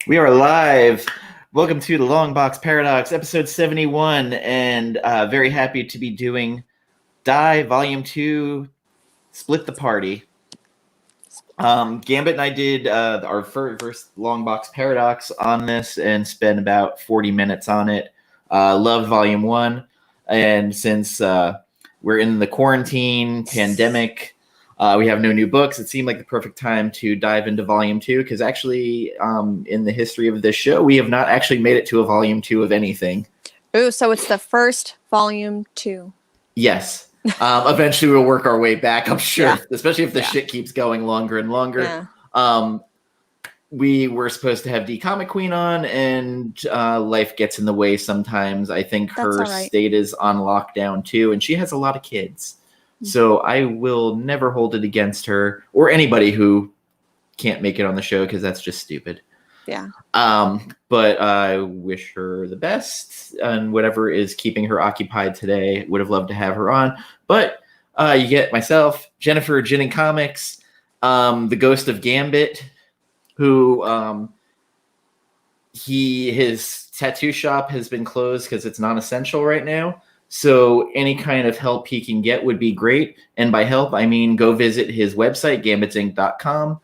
We are live. Welcome to the LongBox Paradox, episode 71, and very happy to be doing Die Volume 2, Split the Party. Gambit and I did our first LongBox Paradox on this and spent about 40 minutes on it. Loved Volume 1, and since we're in the quarantine pandemic, we have no new books. It seemed like the perfect time to dive into Volume 2 because actually, in the history of this show, we have not actually made it to a Volume 2 of anything. Ooh, so it's the first Volume 2. Yes. Eventually, we'll work our way back, I'm sure, Yeah. especially if the shit keeps going longer and longer. Yeah. We were supposed to have Dcomicqueen on, and life gets in the way sometimes. I think her state is on lockdown, too, and she has a lot of kids. So I will never hold it against her or anybody who can't make it on the show because that's just stupid. Yeah. But I wish her the best and whatever is keeping her occupied today. Would have loved to have her on. But you get myself, Jennifer, Gin and Comics, the ghost of Gambit, who his tattoo shop has been closed because it's non-essential right now. So any kind of help he can get would be great. And by help, I mean go visit his website, gambitsinc.com.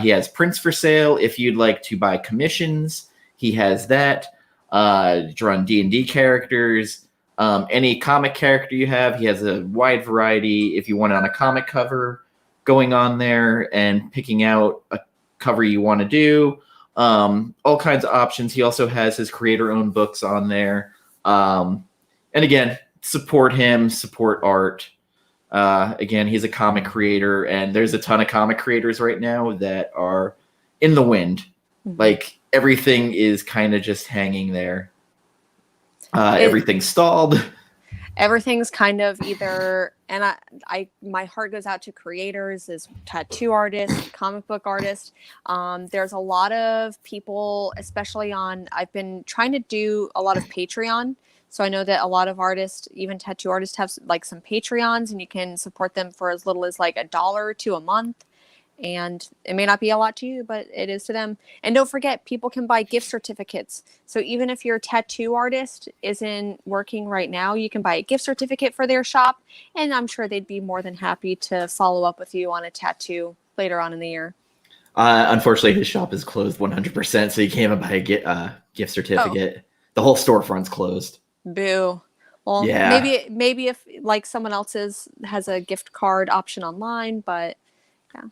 He has prints for sale if you'd like to buy commissions. He has that. Drawn D&D characters. Any comic character you have, he has a wide variety. If you want it on a comic cover, going on there and picking out a cover you want to do. All kinds of options. He also has his creator-owned books on there. And again, support him, support art. Again, he's a comic creator, and there's a ton of comic creators right now that are in the wind. Mm-hmm. Like, everything is kind of just hanging there. Everything's stalled. Everything's kind of either, and my heart goes out to creators, as tattoo artists, comic book artists. There's a lot of people, especially I've been trying to do a lot of Patreon. So I know that a lot of artists, even tattoo artists, have like some Patreons, and you can support them for as little as like $1 to a month. And it may not be a lot to you, but it is to them. And don't forget, people can buy gift certificates. So even if your tattoo artist isn't working right now, you can buy a gift certificate for their shop. And I'm sure they'd be more than happy to follow up with you on a tattoo later on in the year. Unfortunately, his shop is closed 100%, so you can't even buy a gift certificate. Oh. The whole storefront's closed. Boo. Well, yeah. Maybe if like someone else's has a gift card option online, but yeah.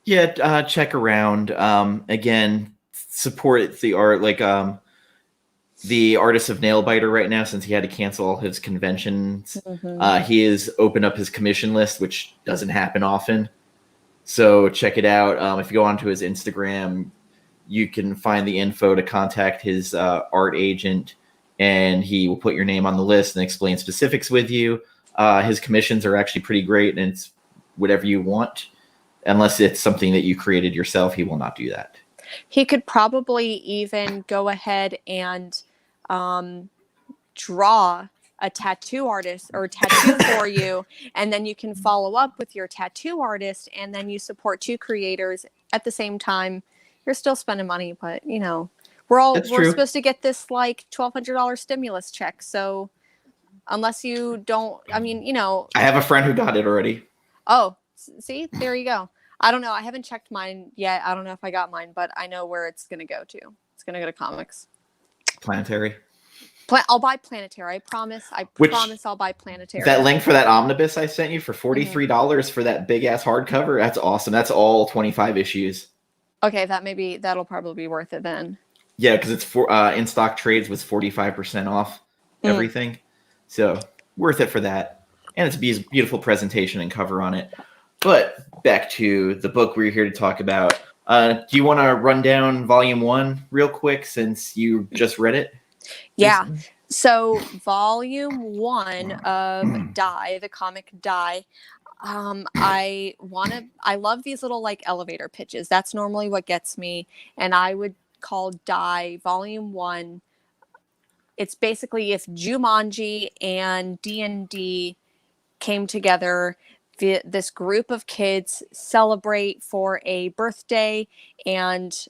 Yeah, check around. Again, support the art. Like the artist of Nailbiter right now, since he had to cancel all his conventions, he has opened up his commission list, which doesn't happen often. So check it out. If you go onto his Instagram, you can find the info to contact his art agent. And he will put your name on the list and explain specifics with you. His commissions are actually pretty great, and it's whatever you want. Unless it's something that you created yourself, he will not do that. He could probably even go ahead and draw a tattoo artist or tattoo for you, and then you can follow up with your tattoo artist, and then you support two creators at the same time. You're still spending money, but you know. We're supposed to get this like $1,200 stimulus check. So unless you don't, I mean, you know. I have a friend who got it already. Oh, see, there you go. I don't know. I haven't checked mine yet. I don't know if I got mine, but I know where it's going to go to. It's going to go to comics. Planetary. I'll buy Planetary. I promise I'll buy Planetary. That link for that omnibus I sent you for $43 for that big ass hardcover. That's awesome. That's all 25 issues. Okay, that'll probably be worth it then. Yeah, because it's for in stock trades was 45% off everything, so worth it for that. And it's a beautiful presentation and cover on it. But back to the book we're here to talk about. Do you want to run down Volume 1 real quick since you just read it? Yeah. So Volume 1 of Die, the comic Die. I love these little like elevator pitches. That's normally what gets me, and I would called Die Volume 1. It's basically if Jumanji and D&D came together, this group of kids celebrate for a birthday, and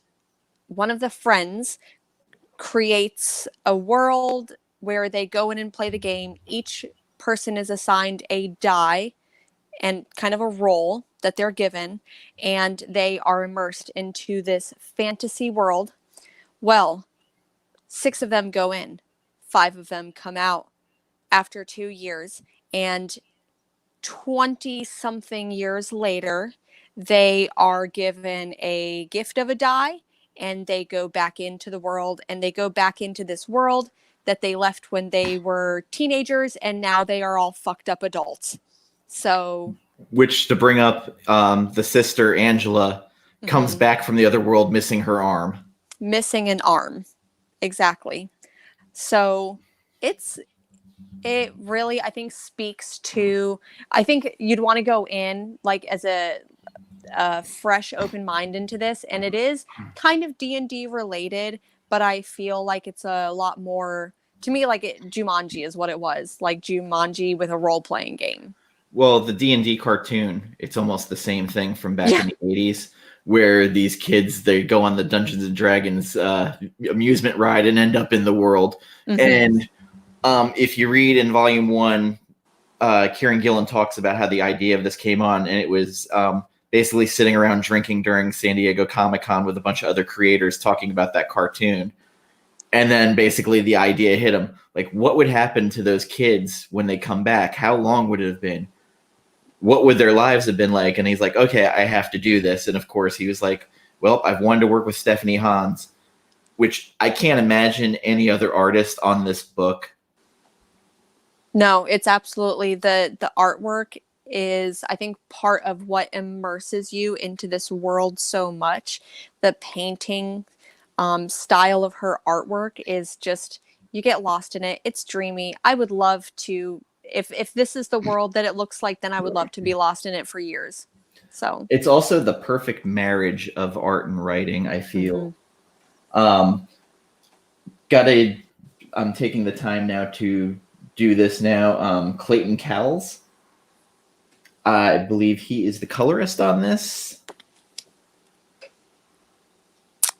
one of the friends creates a world where they go in and play the game. Each person is assigned a die and kind of a role that they're given, and they are immersed into this fantasy world. Well, 6 of them go in, 5 of them come out after 2 years, and 20-something years later, they are given a gift of a die, and they go back into the world, and they go back into this world that they left when they were teenagers, and now they are all fucked up adults. So, which, to bring up, the sister Angela comes back from the other world missing her arm. Missing an arm. Exactly. So it really, I think, speaks to, I think you'd want to go in like as a fresh, open mind into this, and it is kind of D&D related, but I feel like it's a lot more, to me, like Jumanji is what it was, like Jumanji with a role-playing game. Well, the D&D cartoon, it's almost the same thing from back in the 80s, where these kids, they go on the Dungeons and Dragons amusement ride and end up in the world. And if you read in Volume 1, Kieron Gillen talks about how the idea of this came on, and it was basically sitting around drinking during San Diego Comic-Con with a bunch of other creators talking about that cartoon. And then basically the idea hit him. Like, what would happen to those kids when they come back? How long would it have been? What would their lives have been like? And he's like, okay, I have to do this. And of course he was like, well, I've wanted to work with Stephanie Hans, which I can't imagine any other artist on this book. No, it's absolutely, the artwork is, I think, part of what immerses you into this world so much. The painting style of her artwork is just, you get lost in it. It's dreamy. I would love to, if this is the world that it looks like, then I would love to be lost in it for years. So it's also the perfect marriage of art and writing, I feel. I'm taking the time now to do this now. Clayton Cowles, I believe he is the colorist on this.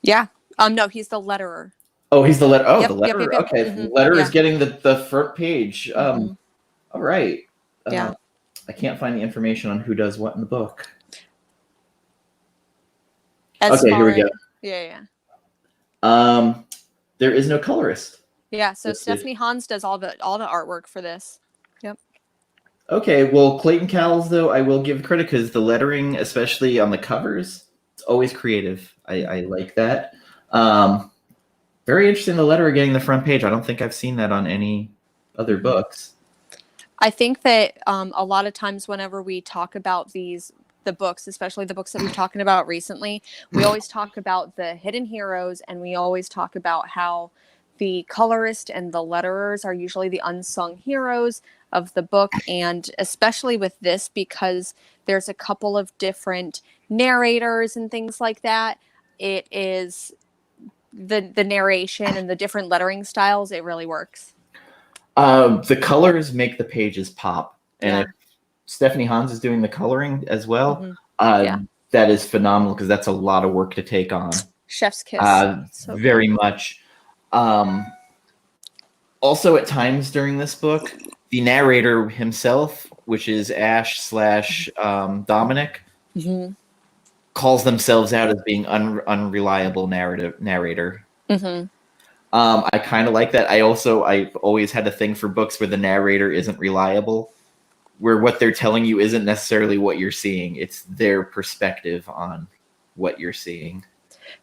Yeah. No, he's the letterer. Oh, he's the letterer. Oh, Yep, the letterer. yep. Okay, the letterer is getting the front page. All right. Yeah. I can't find the information on who does what in the book. Okay, here we go. Yeah. There is no colorist. Yeah, so Stephanie Hans does all the artwork for this. Yep. Okay, well, Clayton Cowles, though, I will give credit because the lettering, especially on the covers, it's always creative. I like that. Very interesting, the letterer getting the front page. I don't think I've seen that on any other books. I think that a lot of times whenever we talk about the books, especially the books that we've talking about recently, we always talk about the hidden heroes, and we always talk about how the colorist and the letterers are usually the unsung heroes of the book. And especially with this, because there's a couple of different narrators and things like that, it is the narration and the different lettering styles, it really works. The colors make the pages pop. And if Stephanie Hans is doing the coloring as well, that is phenomenal because that's a lot of work to take on. Chef's kiss. So very much. Also, at times during this book, the narrator himself, which is Ash/Dominic, calls themselves out as being unreliable narrator. I kind of like that. I've always had a thing for books where the narrator isn't reliable, where what they're telling you isn't necessarily what you're seeing. It's their perspective on what you're seeing.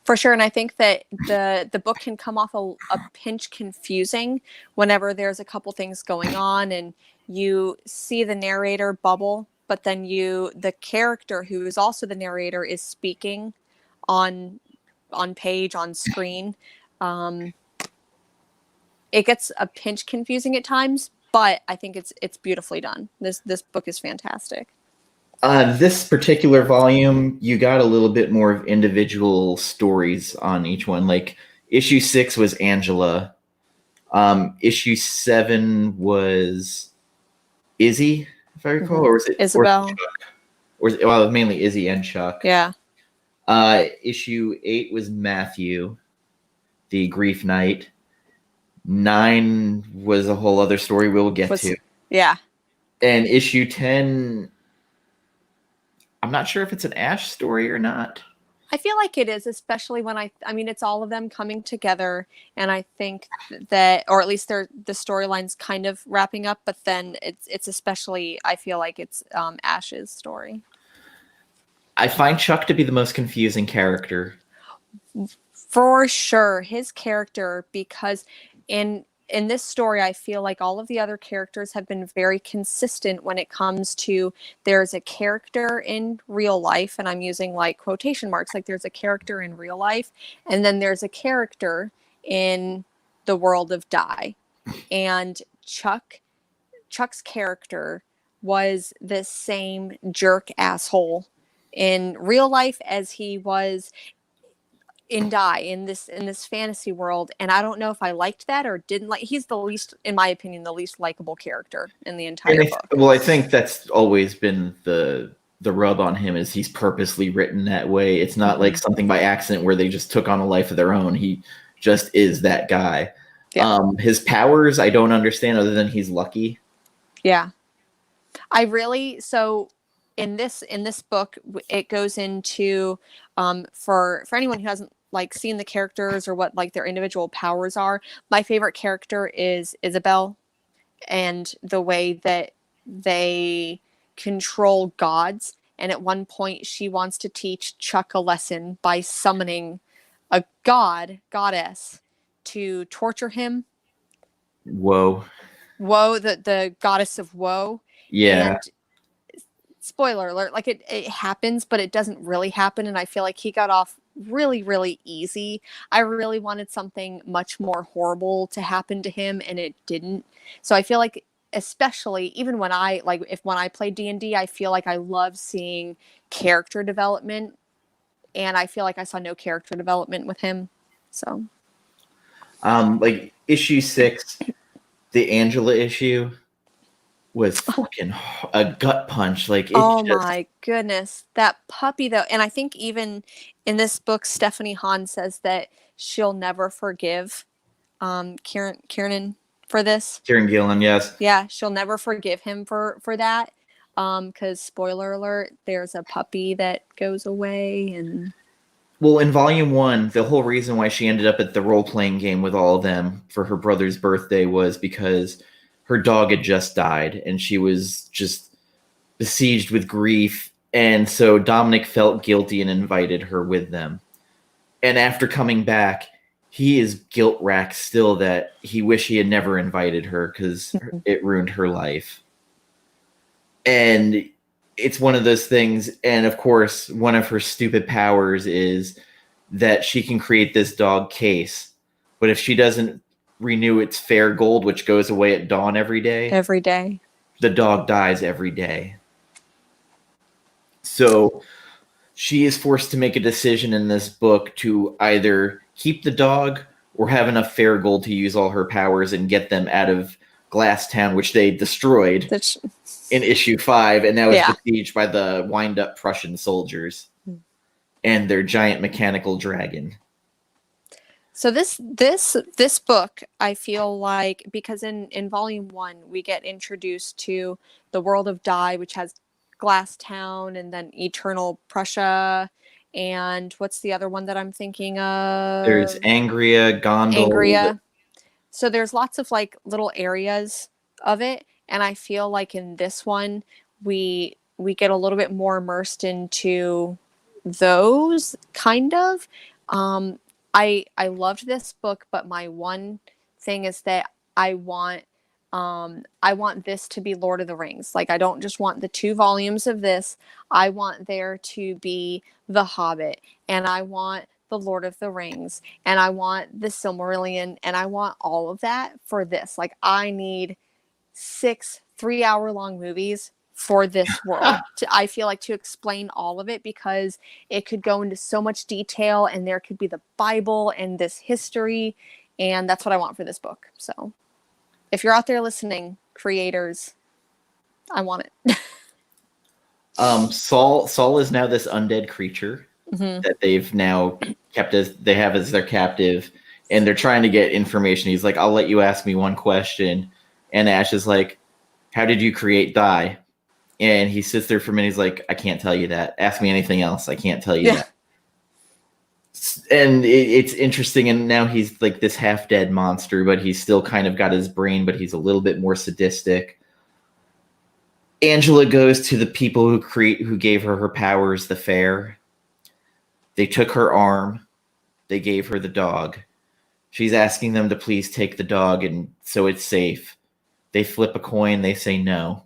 For sure. And I think that the book can come off a pinch confusing whenever there's a couple things going on and you see the narrator bubble, but then the character who is also the narrator is speaking on page, on screen. It gets a pinch confusing at times, but I think it's beautifully done. This book is fantastic. This particular volume, you got a little bit more of individual stories on each one. Like issue 6 was Angela. Issue 7 was Izzy, if I recall, or was it Isabel? Or Chuck? Well, mainly Izzy and Chuck. Yeah. Issue 8 was Matthew, the Grief Knight. 9 was a whole other story we'll get to. Yeah. And issue 10, I'm not sure if it's an Ash story or not. I feel like it is, especially when I mean, it's all of them coming together, and I think that, or at least the storyline's kind of wrapping up, but then it's especially, I feel like it's Ash's story. I find Chuck to be the most confusing character. For sure, his character, because in this story, I feel like all of the other characters have been very consistent when it comes to there's a character in real life, and I'm using like quotation marks, like there's a character in real life, and then there's a character in the world of Die. And Chuck's character was this same jerk asshole in real life as he was in Die, in this fantasy world, and I don't know if I liked that or didn't like. He's the least, in my opinion, the least likable character in the entire book. Well, I think that's always been the rub on him, is he's purposely written that way. It's not like something by accident where they just took on a life of their own. He just is that guy. Yeah. His powers, I don't understand, other than he's lucky. Yeah, so in this book, it goes into for anyone who hasn't like seen the characters or what like their individual powers are. My favorite character is Isabel, and the way that they control gods. And at one point, she wants to teach Chuck a lesson by summoning a goddess to torture him. Woe, the goddess of woe. Yeah. And spoiler alert, like it happens, but it doesn't really happen. And I feel like he got off really, really easy. I really wanted something much more horrible to happen to him, and it didn't. So I feel like, especially even when I play D&D, I feel like I love seeing character development, and I feel like I saw no character development with him. So like issue 6, the Angela issue, was fucking a gut punch. Like, my goodness, that puppy though. And I think even in this book, Stephanie Hahn says that she'll never forgive Kieron for this. Kieron Gillen, yes. Yeah, she'll never forgive him for that. Because spoiler alert, there's a puppy that goes away. And well, in volume 1, the whole reason why she ended up at the role-playing game with all of them for her brother's birthday was because her dog had just died, and she was just besieged with grief. And so Dominic felt guilty and invited her with them. And after coming back, he is guilt-racked still that he wished he had never invited her because it ruined her life. And it's one of those things. And of course, one of her stupid powers is that she can create this dog Case. But if she doesn't renew its fair gold, which goes away at dawn every day, the dog dies every day. So she is forced to make a decision in this book to either keep the dog or have enough fair gold to use all her powers and get them out of Glass Town, which they destroyed in issue 5, and now it's besieged by the wind-up Prussian soldiers and their giant mechanical dragon. So this book, I feel like, because in volume 1 we get introduced to the world of Die, which has Glass Town and then Eternal Prussia, and what's the other one that I'm thinking of? There's Angria, Gondol. So there's lots of like little areas of it, and I feel like in this one we get a little bit more immersed into those kind of. I loved this book, but my one thing is that I want this to be Lord of the Rings. Like, I don't just want the 2 volumes of this. I want there to be The Hobbit, and I want the Lord of the Rings, and I want the Silmarillion, and I want all of that for this. Like, I need 6 3-hour-long movies for this world. I feel like to explain all of it, because it could go into so much detail, and there could be the Bible and this history, and that's what I want for this book. So if you're out there listening, creators, I want it. Saul is now this undead creature. that they've now kept as their captive, and they're trying to get information. He's like, I'll let you ask me one question. And Ash is like, how did you create Dai? And he sits there for a minute. He's like, I can't tell you that. Ask me anything else. I can't tell you that. And it's interesting. And now he's like this half-dead monster, but he's still kind of got his brain, but he's a little bit more sadistic. Angela goes to the people who gave her powers, the fair. They took her arm. They gave her the dog. She's asking them to please take the dog, and so it's safe. They flip a coin. They say no.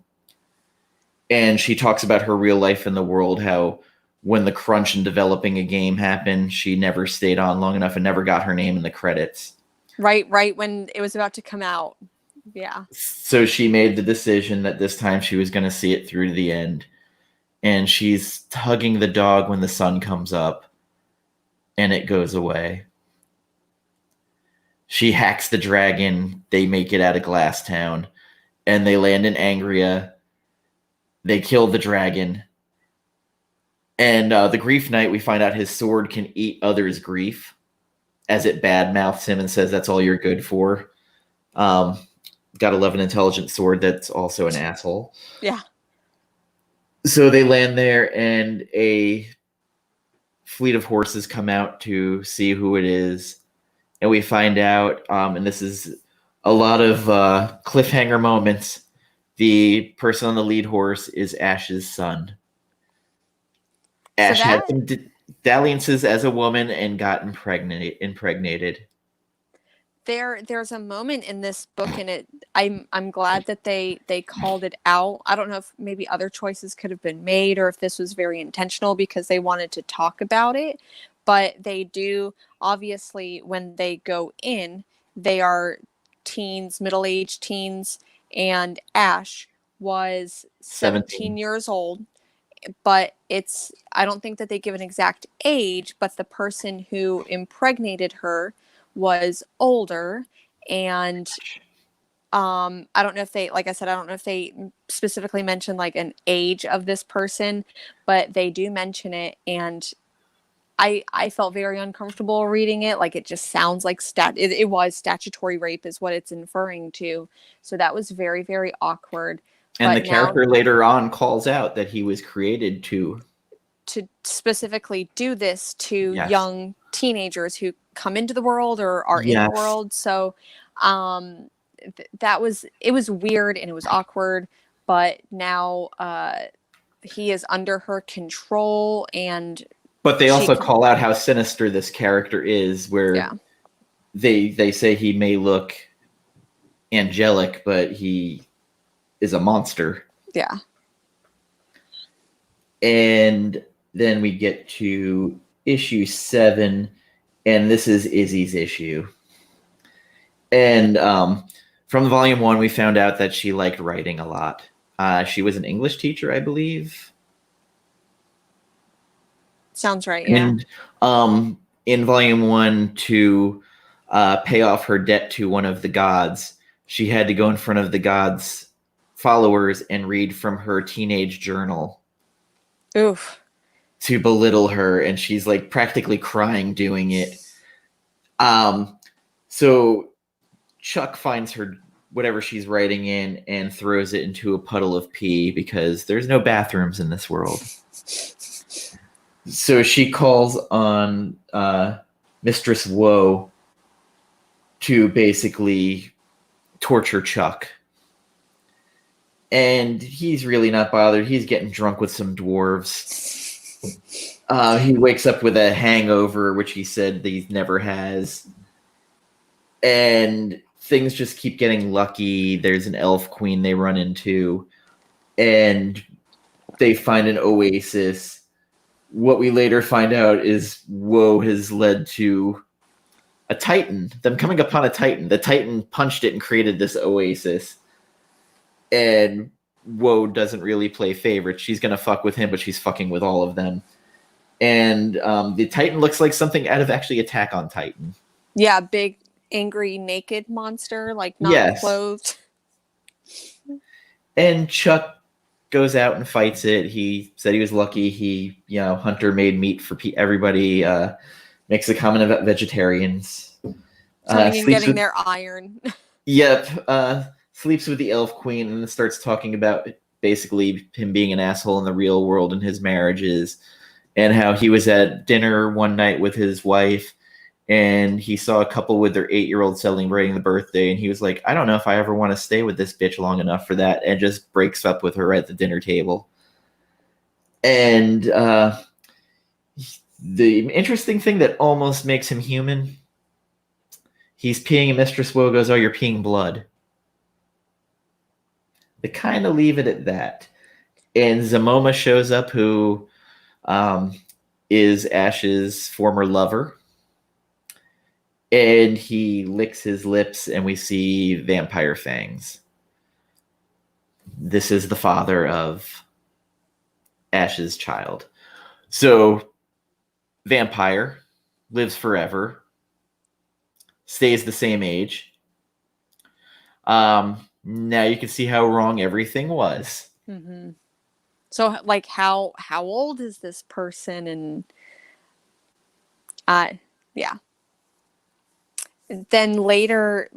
And she talks about her real life in the world, how when the crunch in developing a game happened, she never stayed on long enough and never got her name in the credits. Right when it was about to come out. Yeah. So she made the decision that this time she was going to see it through to the end. And she's hugging the dog when the sun comes up, and it goes away. She hacks the dragon. They make it out of Glass Town, and they land in Angria. They kill the dragon. And the Grief Knight, we find out his sword can eat others' grief, as it badmouths him and says that's all you're good for. Gotta love an intelligent sword that's also an asshole. Yeah. So they land there, and a fleet of horses come out to see who it is. And we find out, and this is a lot of cliffhanger moments, the person on the lead horse is Ash's son. Ash had some dalliances as a woman and got impregnated. There's a moment in this book, and I'm glad that they called it out. I don't know if maybe other choices could have been made, or if this was very intentional because they wanted to talk about it. But they do, obviously, when they go in, they are teens, middle-aged teens, and Ash was 17 years old. But I don't think that they give an exact age, but the person who impregnated her was older. And I don't know if they, like I said, I don't know if they specifically mention like an age of this person, but they do mention it. And I felt very uncomfortable reading it. Like, it just sounds like it was statutory rape is what it's inferring to. So that was very, very awkward. And the character later on calls out that he was created to specifically do this to young teenagers who come into the world or are in the world. So it was weird and it was awkward, but now he is under her control. But they also call out how sinister this character is, where they say he may look angelic, but he is a monster. Yeah. And then we get to issue 7, and this is Izzy's issue. And from volume 1, we found out that she liked writing a lot. She was an English teacher, I believe. Sounds right, yeah. And in volume 1, to pay off her debt to one of the gods, she had to go in front of the gods' followers and read from her teenage journal. Oof. To belittle her, and she's like practically crying doing it. So Chuck finds her whatever she's writing in and throws it into a puddle of pee because there's no bathrooms in this world. So she calls on Mistress Woe to basically torture Chuck. And he's really not bothered. He's getting drunk with some dwarves. He wakes up with a hangover, which he said that he never has. And things just keep getting lucky. There's an elf queen they run into. And they find an oasis. What we later find out is Woe has led to a titan. Them coming upon a titan. The titan punched it and created this oasis. And Woe doesn't really play favorites. She's going to fuck with him, but she's fucking with all of them. And the Titan looks like something out of actually Attack on Titan. Yeah, big, angry, naked monster, like not clothed. And Chuck goes out and fights it. He said he was lucky. Hunter made meat for everybody. Makes a comment about vegetarians. Turning and getting their iron. Yep. Sleeps with the elf queen and starts talking about basically him being an asshole in the real world and his marriages, and how he was at dinner one night with his wife and he saw a couple with their 8-year-old celebrating the birthday, and he was like, I don't know if I ever want to stay with this bitch long enough for that, and just breaks up with her at the dinner table. And the interesting thing that almost makes him human, he's peeing, and Mistress Woe goes, oh, you're peeing blood. They kind of leave it at that. And Zamoma shows up, who is Ash's former lover. And he licks his lips, and we see vampire fangs. This is the father of Ash's child. So, vampire, lives forever, stays the same age. Now you can see how wrong everything was. Mm-hmm. So, like, how old is this person? And yeah. Then later,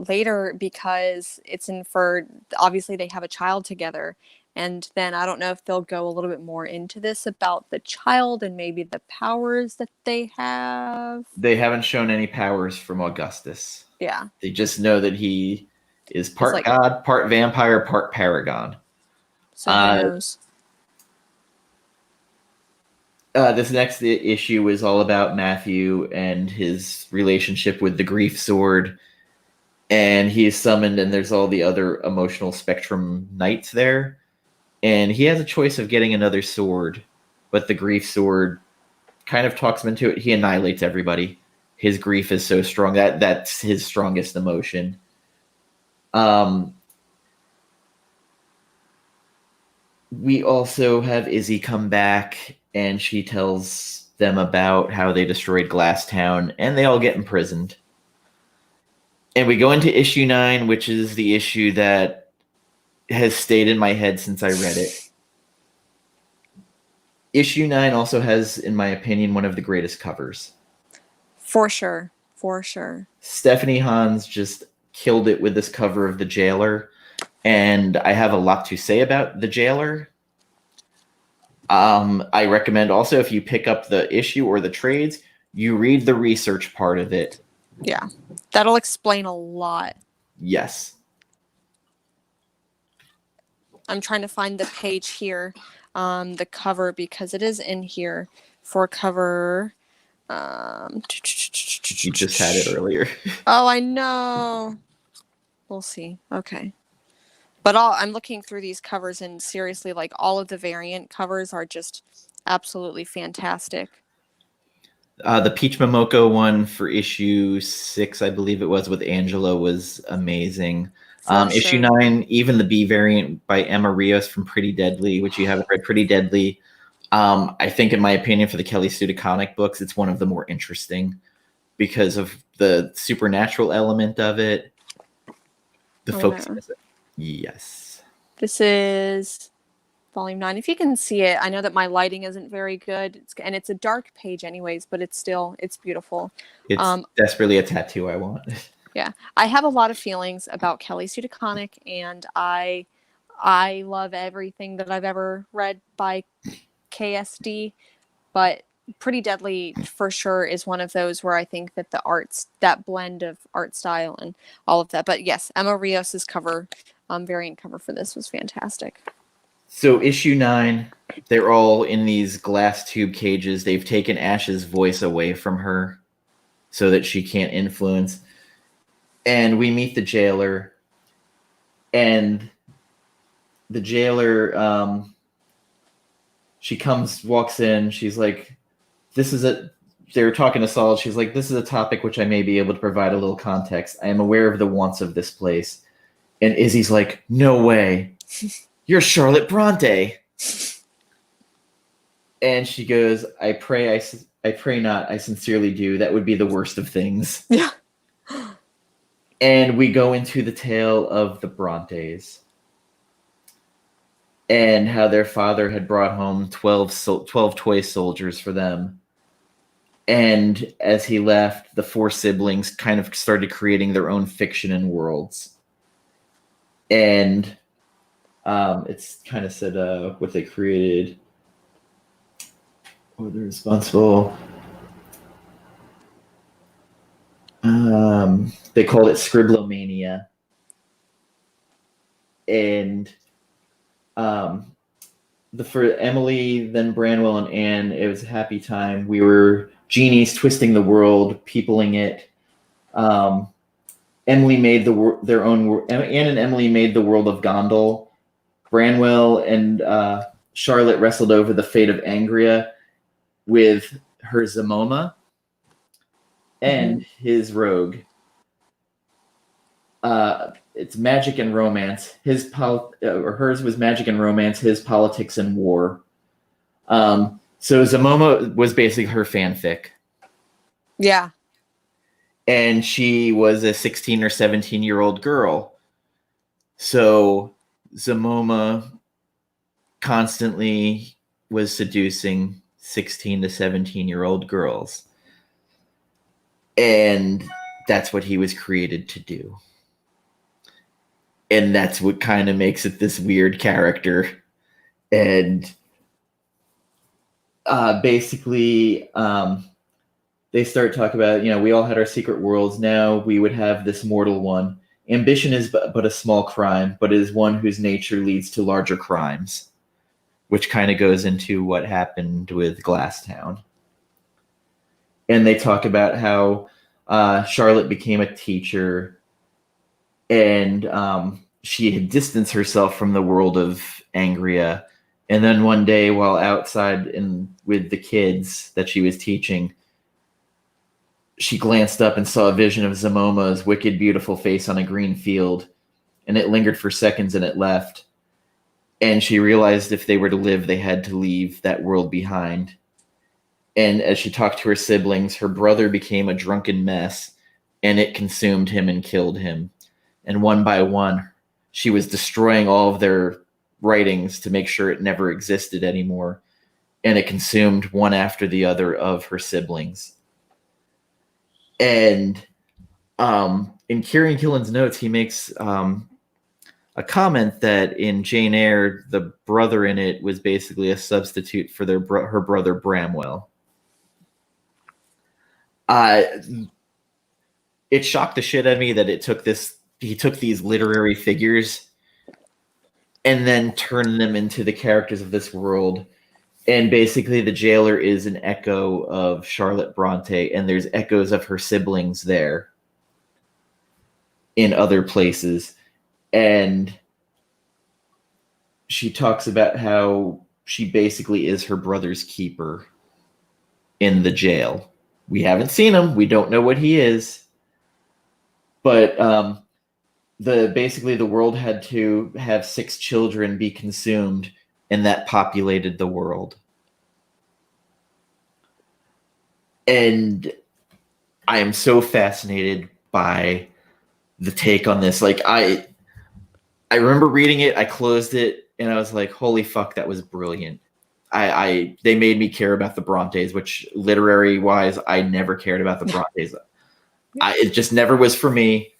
because it's inferred, obviously they have a child together, and then I don't know if they'll go a little bit more into this about the child and maybe the powers that they have. They haven't shown any powers from Augustus. Yeah. They just know that he is part god, part vampire, part paragon. So who knows? This next issue is all about Matthew and his relationship with the grief sword. And he is summoned, and there's all the other emotional spectrum knights there. And he has a choice of getting another sword, but the grief sword kind of talks him into it. He annihilates everybody. His grief is so strong that's his strongest emotion. We also have Izzy come back, and she tells them about how they destroyed Glasstown, and they all get imprisoned. And we go into issue 9, which is the issue that has stayed in my head since I read it. Issue 9 also has, in my opinion, one of the greatest covers. For sure. Stephanie Hans just killed it with this cover of The Jailer, and I have a lot to say about The Jailer. I recommend also, if you pick up the issue or the trades, you read the research part of it. Yeah, that'll explain a lot. Yes. I'm trying to find the page here, the cover, because it is in here for cover. You just had it earlier. Oh, I know. We'll see. Okay. But I'm looking through these covers, and seriously, like, all of the variant covers are just absolutely fantastic. The Peach Momoko one for issue 6, I believe it was, with Angela, was amazing. Issue 9, even the B variant by Emma Rios from Pretty Deadly, which you haven't read. Pretty Deadly. I think, in my opinion, for the Kelly Sue DeConnick books, it's one of the more interesting because of the supernatural element of it. The focus. Yes. This is volume 9. If you can see it, I know that my lighting isn't very good, and it's a dark page anyways, but it's beautiful. It's desperately a tattoo I want. Yeah. I have a lot of feelings about Kelly Sue DeConnick, and I love everything that I've ever read by KSD, but Pretty Deadly for sure is one of those where I think that the arts, that blend of art style and all of that. But yes, Emma Rios's cover, variant cover for this was fantastic. So issue 9, they're all in these glass tube cages. They've taken Ash's voice away from her so that she can't influence. And we meet the jailer, and the jailer, she walks in, she's like, they were talking to Saul, she's like, this is a topic which I may be able to provide a little context. I am aware of the wants of this place. And Izzy's like, no way. You're Charlotte Bronte. And she goes, I pray not. I sincerely do. That would be the worst of things. Yeah. And we go into the tale of the Brontes. and how their father had brought home 12 toy soldiers for them. And as he left, the four siblings kind of started creating their own fiction and worlds. And it's kind of said what they created. What they're responsible. They called it Scribblomania. And for Emily, then Branwell and Anne, it was a happy time. We were genies twisting the world, peopling it. Emily made their own. Anne and Emily made the world of Gondal. Branwell and Charlotte wrestled over the fate of Angria with her Zamoma and his rogue. It's magic and romance. Hers was magic and romance. His politics and war. So Zamoma was basically her fanfic. Yeah. And she was a 16 or 17-year-old girl. So Zamoma constantly was seducing 16 to 17-year-old girls. And that's what he was created to do. And that's what kind of makes it this weird character. And basically, they start talking about, we all had our secret worlds. Now we would have this mortal one. Ambition is but a small crime, but it is one whose nature leads to larger crimes, which kind of goes into what happened with Glasstown. And they talk about how Charlotte became a teacher, and she had distanced herself from the world of Angria. And then one day, while outside with the kids that she was teaching, she glanced up and saw a vision of Zamoma's wicked, beautiful face on a green field, and it lingered for seconds and it left. And she realized if they were to live, they had to leave that world behind. And as she talked to her siblings, her brother became a drunken mess, and it consumed him and killed him. And one by one, she was destroying all of their writings to make sure it never existed anymore. And it consumed one after the other of her siblings. And in Kieron Gillen's notes, he makes a comment that in Jane Eyre, the brother in it was basically a substitute for her brother Bramwell. It shocked the shit out of me that he took these literary figures and then turned them into the characters of this world. And basically the jailer is an echo of Charlotte Bronte, and there's echoes of her siblings there in other places. And she talks about how she basically is her brother's keeper in the jail. We haven't seen him. We don't know what he is. But basically the world had to have 6 children be consumed, and that populated the world. And I am so fascinated by the take on this. Like I remember reading it, I closed it, and I was like, holy fuck, that was brilliant. They made me care about the Brontes, which literary wise, I never cared about the Brontes. It just never was for me.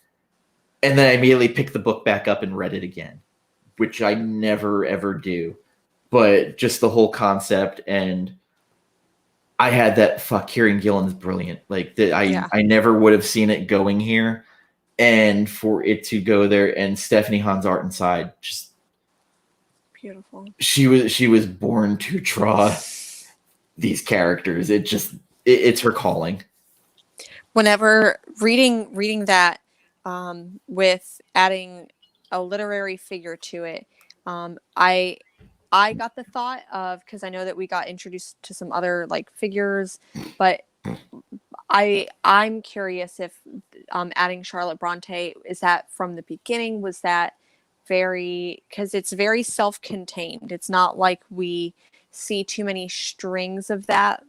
And then I immediately picked the book back up and read it again, which I never ever do. But just the whole concept, and I had that Kieron Gillen's brilliant. Like I never would have seen it going here, and for it to go there, and Stephanie Hahn's art inside, just beautiful. She was born to draw these characters. It's her calling. Whenever reading that, with adding a literary figure to it, I got the thought of, because I know that we got introduced to some other like figures, but I'm curious if adding Charlotte Bronte, is that from the beginning? Was that because it's very self-contained. It's not like we see too many strings of that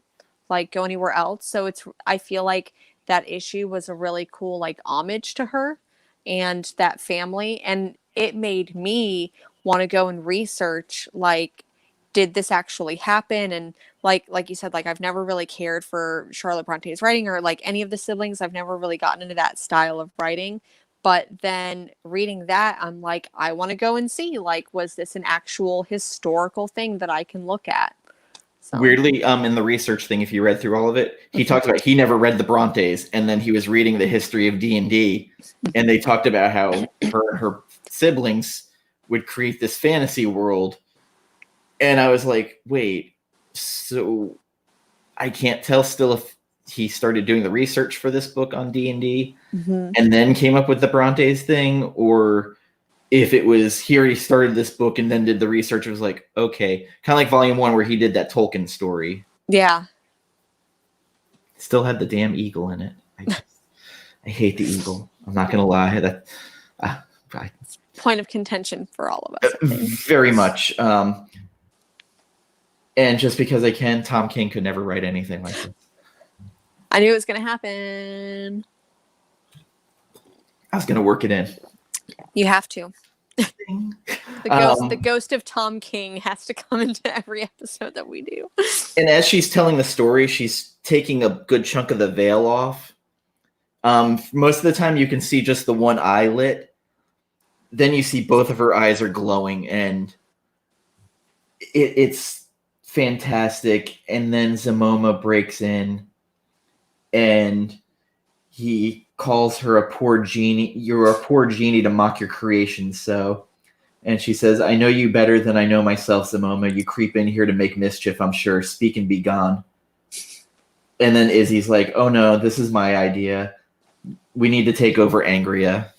like go anywhere else. So I feel like that issue was a really cool like homage to her and that family, and it made me want to go and research, like, did this actually happen? And like you said, like, I've never really cared for Charlotte Bronte's writing, or like any of the siblings. I've never really gotten into that style of writing. But then reading that, I'm like, I want to go and see, like, was this an actual historical thing that I can look at? So. Weirdly, in the research thing, if you read through all of it, he talked about he never read the Brontes, and then he was reading the history of D&D, and they talked about how her siblings would create this fantasy world, and I was like, wait, so I can't tell still if he started doing the research for this book on D&D and then came up with the Brontes thing, or if it was here he started this book and then did the research. It was like, okay, kind of like Volume 1 where he did that Tolkien story. Yeah. Still had the damn eagle in it. I hate the eagle. I'm not gonna lie. That point of contention for all of us. Very much. And just because I can, Tom King could never write anything like this. I knew it was gonna happen. I was gonna work it in. You have to. The ghost of Tom King has to come into every episode that we do. And as she's telling the story, she's taking a good chunk of the veil off. Most of the time you can see just the one eye lit. Then you see both of her eyes are glowing, and it's fantastic. And then Zamoma breaks in, and he calls her a poor genie. You're a poor genie to mock your creation. So, and she says, I know you better than I know myself, Zamoma. You creep in here to make mischief, I'm sure. Speak and be gone. And then Izzy's like, oh no, this is my idea. We need to take over Angria.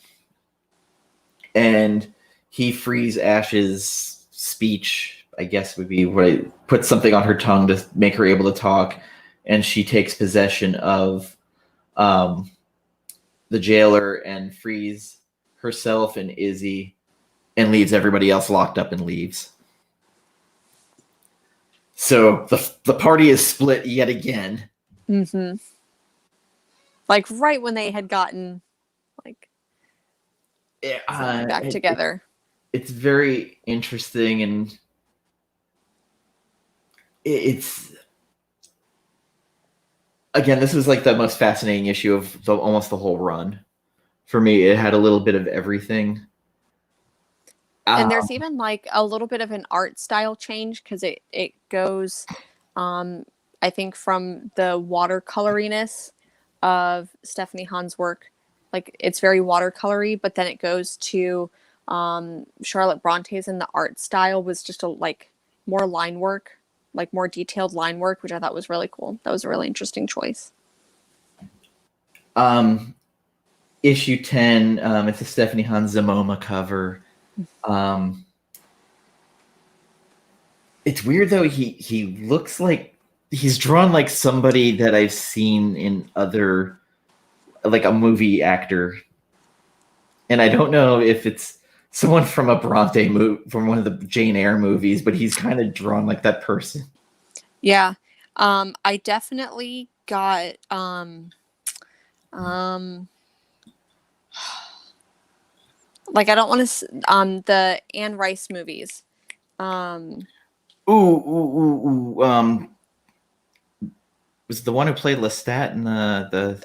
And he frees Ash's speech, I guess would be what I put something on her tongue to make her able to talk. And she takes possession of the jailer and frees herself and Izzy and leaves everybody else locked up and leaves. So the party is split yet again. Mm-hmm. Like right when they had gotten like back together. It's very interesting, and it's again, this was like the most fascinating issue of almost the whole run. For me, it had a little bit of everything. And there's even like a little bit of an art style change, because it goes, I think, from the watercoloriness of Stephanie Hahn's work. Like, it's very watercolory, but then it goes to Charlotte Bronte's, and the art style was just more line work, like more detailed line work, which I thought was really cool. That was a really interesting choice. Issue 10, it's a Stephanie Hahn Zamoma cover. It's weird though. He looks like he's drawn like somebody that I've seen in other, like a movie actor, and I don't know if it's someone from a Bronte movie, from one of the Jane Eyre movies, but he's kind of drawn like that person. Yeah, I definitely got like, I don't want to the Anne Rice movies. Was the one who played Lestat in the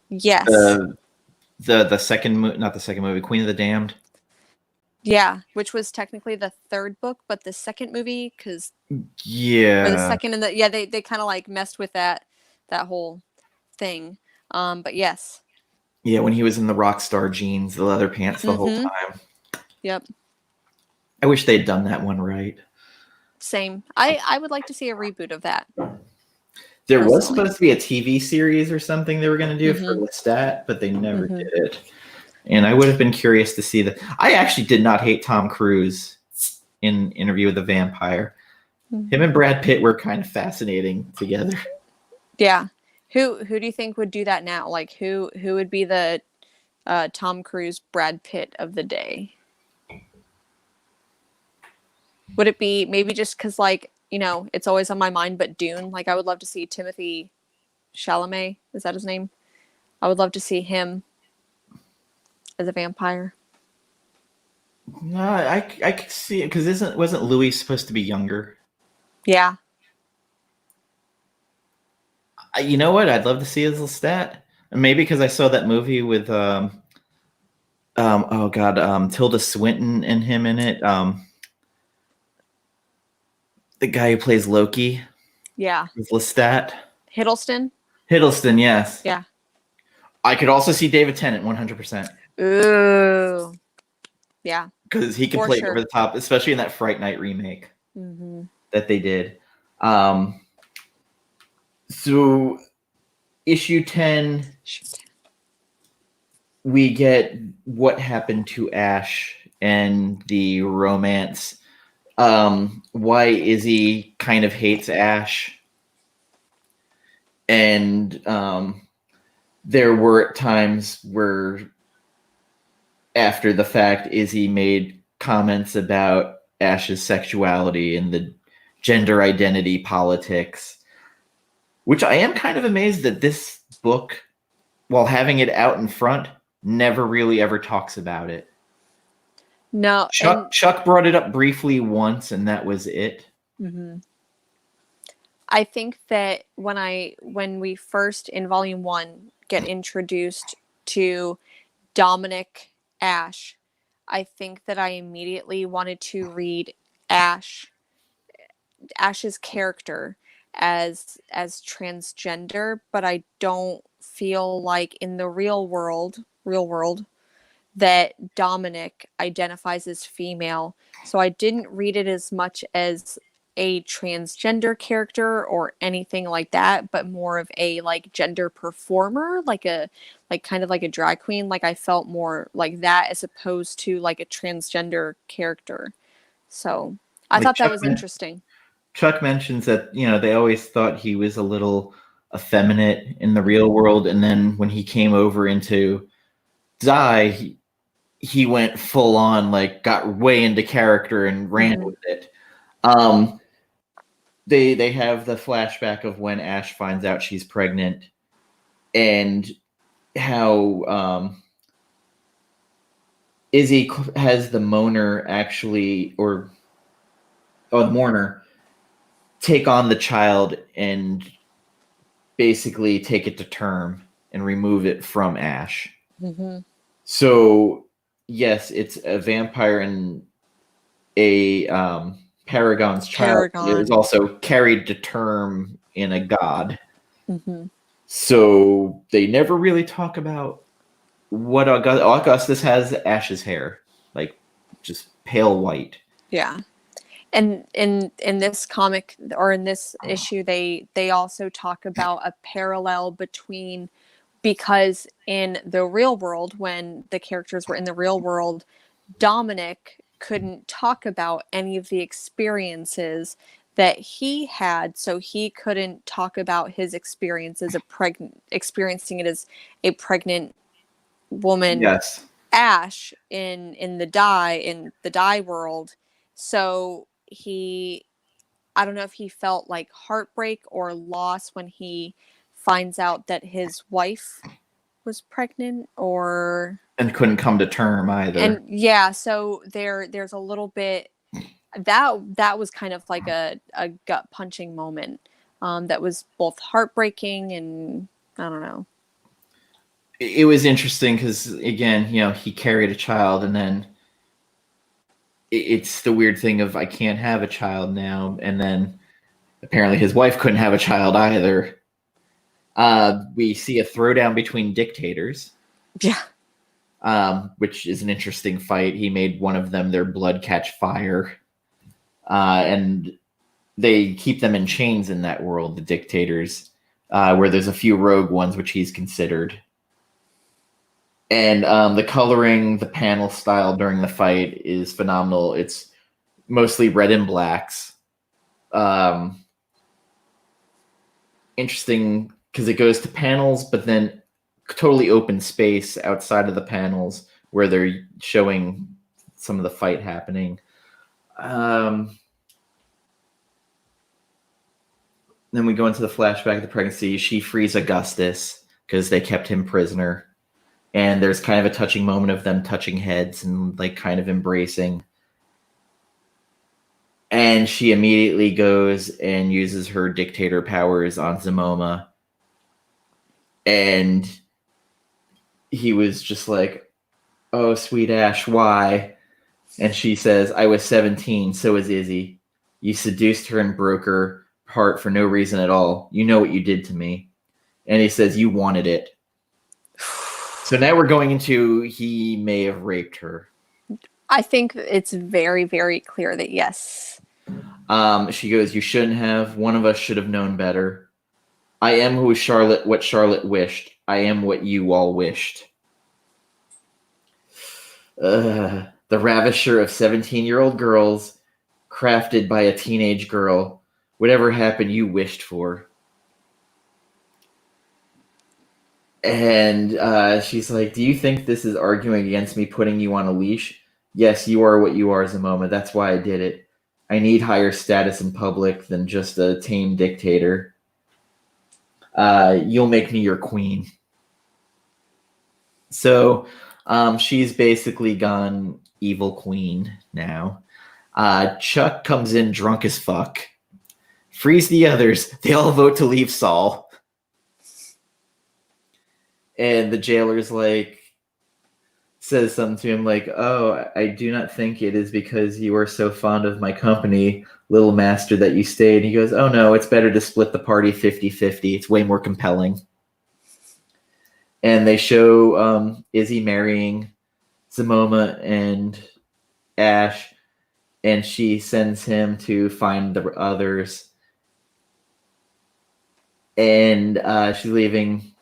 yes, the second not the second movie, Queen of the Damned? Yeah, which was technically the third book, but the second movie, because yeah, or the second and they kind of like messed with that whole thing. But yes. Yeah, when he was in the rock star jeans, the leather pants the whole time. Yep. I wish they'd done that one right. Same. I would like to see a reboot of that. There was supposed to be a TV series or something they were going to do for Lestat, but they never did it. And I would have been curious to see that. I actually did not hate Tom Cruise in Interview with the Vampire. Him and Brad Pitt were kind of fascinating together. Yeah. Who do you think would do that now? Like, who would be the Tom Cruise, Brad Pitt of the day? Would it be maybe just because, like, you know, it's always on my mind, but Dune? Like, I would love to see Timothée Chalamet. Is that his name? I would love to see him as a vampire. No, I could see it because wasn't Louis supposed to be younger? Yeah. You know what? I'd love to see his Lestat. Maybe because I saw that movie with oh god, Tilda Swinton and him in it. The guy who plays Loki. Yeah. Is Lestat. Hiddleston. Hiddleston, yes. Yeah. I could also see David Tennant 100%. Ooh. Yeah. Because he can For play sure. over the top, especially in that Fright Night remake that they did. So issue 10, we get what happened to Ash and the romance. Why Izzy kind of hates Ash. And there were times where after the fact, Izzy made comments about Ash's sexuality and the gender identity politics, which I am kind of amazed that this book, while having it out in front, never really ever talks about it. No. Chuck brought it up briefly once, and that was it. I think that when we first in volume 1 get introduced to Dominic Ash, I think that I immediately wanted to read Ash's character as transgender, but I don't feel like in the real world that Dominic identifies as female. So I didn't read it as much as a transgender character or anything like that, but more of a like gender performer, like kind of like a drag queen. Like I felt more like that as opposed to like a transgender character. So I thought that was interesting. Chuck mentions that, they always thought he was a little effeminate in the real world, and then when he came over into Die, he went full on, like got way into character and ran with it. They have the flashback of when Ash finds out she's pregnant and how Izzy has the mourner mourner take on the child and basically take it to term and remove it from Ash. So yes, it's a vampire and a Paragon's child. It was also carried to term in a god. So they never really talk about what Augustus has. Ash's hair, like just pale white. Yeah. And in this comic or in this issue, they also talk about a parallel between, because in the real world, when the characters were in the real world, Dominic couldn't talk about any of the experiences that he had, so he couldn't talk about his experience as experiencing it as a pregnant woman. Yes. Ash in the die world. So I don't know if he felt like heartbreak or loss when he finds out that his wife was pregnant, and couldn't come to term either. And yeah, so there's a little bit that was kind of like a gut punching moment that was both heartbreaking and I don't know. It was interesting because again, he carried a child, and then it's the weird thing of I can't have a child now, and then apparently his wife couldn't have a child either. We see a throwdown between dictators. Yeah. Which is an interesting fight. He made one of them their blood catch fire. And they keep them in chains in that world, the dictators, where there's a few rogue ones, which he's considered. And the coloring, the panel style during the fight is phenomenal. It's mostly red and blacks. Interesting because it goes to panels, but then totally open space outside of the panels where they're showing some of the fight happening. Then we go into the flashback of the pregnancy. She frees Augustus because they kept him prisoner. and there's kind of a touching moment of them touching heads and like kind of embracing. And she immediately goes and uses her dictator powers on Zamoma. And he was just like, "Oh, sweet Ash, why?" And she says, "I was 17, so was Izzy. You seduced her and broke her heart for no reason at all. You know what you did to me." And he says, "You wanted it." So now we're going into he may have raped her. I think it's very, very clear that yes. She goes, "You shouldn't have. One of us should have known better. I am what Charlotte wished. I am what you all wished." The ravisher of 17-year-old girls, crafted by a teenage girl. Whatever happened, you wished for. And she's like, "Do you think this is arguing against me putting you on a leash? Yes, you are what you are, Zamoma. That's why I did it. I need higher status in public than just a tame dictator. You'll make me your queen." So she's basically gone evil queen now. Chuck comes in drunk as fuck. Frees the others. They all vote to leave Saul. And the jailer's like, says something to him like, "Oh, I do not think it is because you are so fond of my company, little master, that you stayed." And he goes, "Oh no, it's better to split the party 50-50. It's way more compelling." And they show Izzy marrying Zamoma and Ash, and she sends him to find the others. And she's leaving.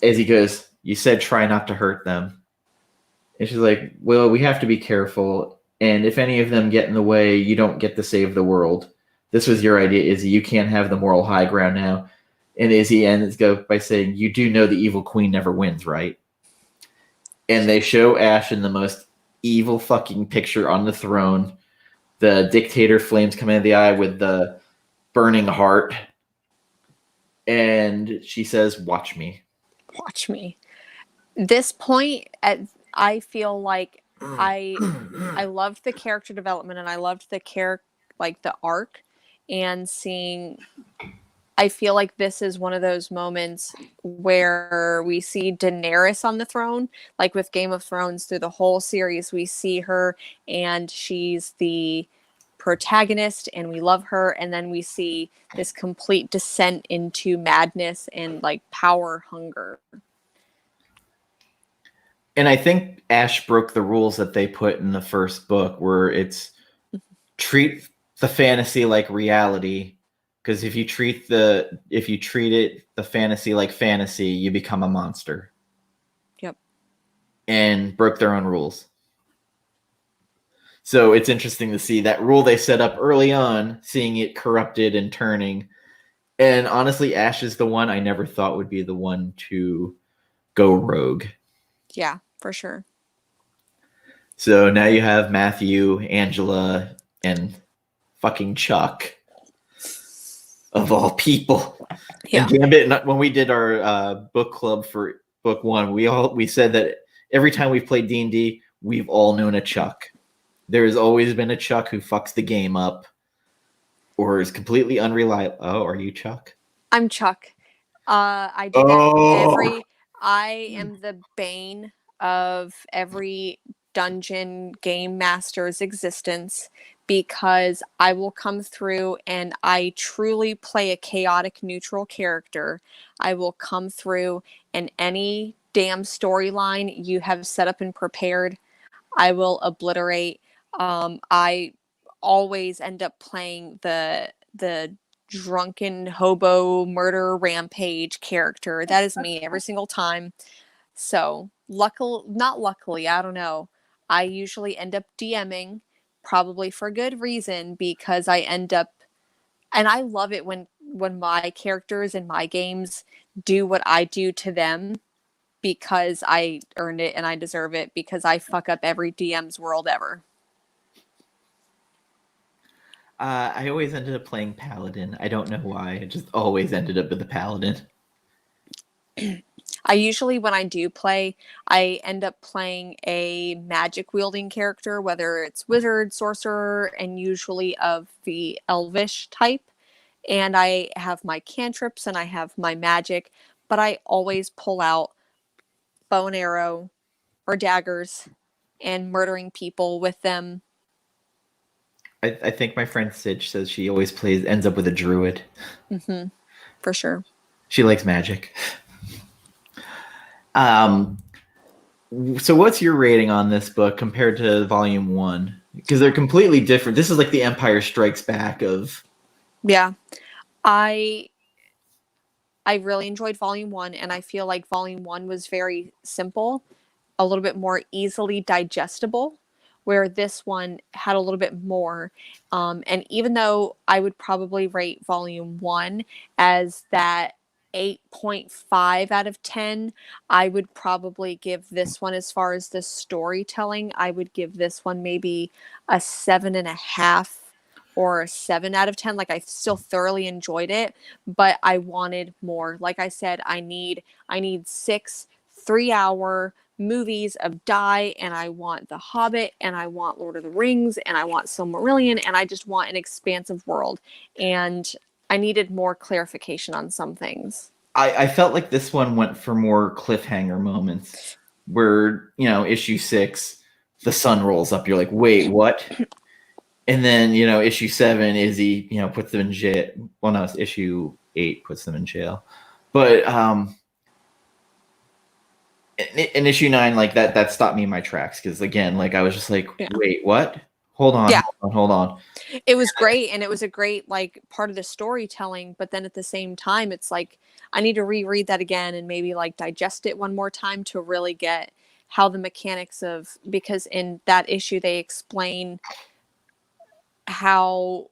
Izzy goes, "You said try not to hurt them." And she's like, "Well, we have to be careful. And if any of them get in the way, you don't get to save the world. This was your idea, Izzy. You can't have the moral high ground now." And Izzy ends by saying, "You do know the evil queen never wins, right?" And they show Ash in the most evil fucking picture on the throne. The dictator flames coming out of the eye with the burning heart. And she says, "Watch me." Watch me. This point, I feel like I loved the character development, and I loved the the arc, and seeing. I feel like this is one of those moments where we see Daenerys on the throne, like with Game of Thrones. Through the whole series, we see her, and she's the protagonist, and we love her. And then we see this complete descent into madness and like power hunger. And I think Ash broke the rules that they put in the first book, where it's treat the fantasy like reality. Because if you treat it the fantasy like fantasy, you become a monster. Yep. And broke their own rules. So it's interesting to see that rule they set up early on, seeing it corrupted and turning. And honestly, Ash is the one I never thought would be the one to go rogue. Yeah, for sure. So now you have Matthew, Angela, and fucking Chuck. Of all people. Yeah. And Gambit, when we did our book club for book one, we said that every time we've played D&D, we've all known a Chuck. There has always been a Chuck who fucks the game up or is completely unreliable. Oh, are you Chuck? I'm Chuck. I do that I am the bane of every dungeon game master's existence, because I will come through and I truly play a chaotic neutral character. I will come through, and any damn storyline you have set up and prepared, I will obliterate. I always end up playing the drunken hobo murder rampage character. That is me every single time. So not luckily, I don't know. I usually end up DMing, probably for good reason, because I end up, and I love it when my characters in my games do what I do to them, because I earned it and I deserve it, because I fuck up every DM's world ever. I always ended up playing Paladin. I don't know why. I just always ended up with the Paladin. I usually, when I do play, I end up playing a magic wielding character, whether it's wizard, sorcerer, and usually of the elvish type. And I have my cantrips and I have my magic, but I always pull out bow and arrow or daggers and murdering people with them. I think my friend Sitch says she always ends up with a druid. Mm-hmm. For sure. She likes magic. So what's your rating on this book compared to Volume 1? Because they're completely different. This is like the Empire Strikes Back of... Yeah. I really enjoyed Volume 1, and I feel like Volume 1 was very simple, a little bit more easily digestible, where this one had a little bit more. And even though I would probably rate Volume 1 as that 8.5 out of 10, I would probably give this one, as far as the storytelling, I would give this one maybe a 7.5 or a 7 out of 10. Like, I still thoroughly enjoyed it, but I wanted more. Like I said, I need 6 3-hour movies of Die, and I want The Hobbit, and I want Lord of the Rings, and I want Silmarillion, and I just want an expansive world. And I needed more clarification on some things. I felt like this one went for more cliffhanger moments where, issue 6, the sun rolls up. You're like, wait, what? And then, issue 7, Izzy, puts them in jail. Well, no, it's issue 8 puts them in jail. But in issue 9, like that stopped me in my tracks. Because again, like I was just like, wait, what? Hold on, hold on. It was great, and it was a great like part of the storytelling, but then at the same time, it's like I need to reread that again and maybe like digest it one more time to really get how the mechanics of, because in that issue they explain how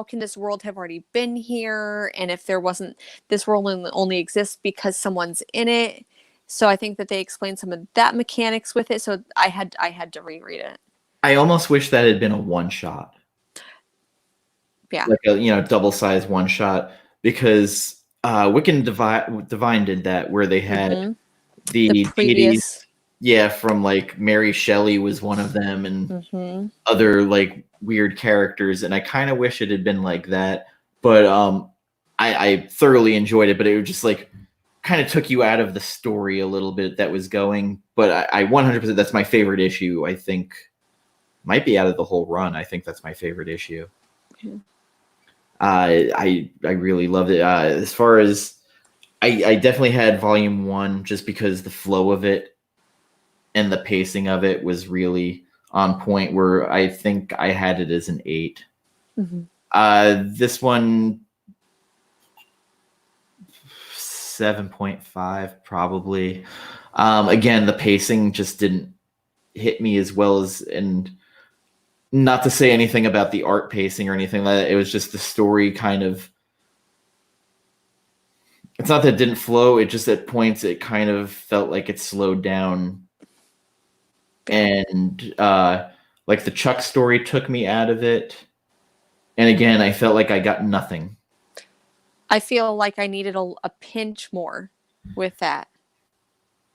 can this world have already been here, and if there wasn't, this world only exists because someone's in it. So I think that they explained some of that mechanics with it, so I had to reread it. I almost wish that had been a one-shot. Yeah. Like a, double-sized one-shot, because Wiccan Divine did that, where they had the previous... Yeah, from like Mary Shelley was one of them, and other like weird characters, and I kind of wish it had been like that. But I thoroughly enjoyed it, but it was just like kind of took you out of the story a little bit that was going. But I 100%, that's my favorite issue. I think might be out of the whole run. I think that's my favorite issue. I really loved it. As far as I definitely had Volume 1 just because the flow of it and the pacing of it was really on point, where I think I had it as an 8. This one, 7.5 probably. Again, the pacing just didn't hit me as well as, and not to say anything about the art pacing or anything like that. It was just the story kind of, it's not that it didn't flow, it just at points it kind of felt like it slowed down. And like the Chuck story took me out of it. And again, I felt like I got nothing. I feel like I needed a pinch more with that.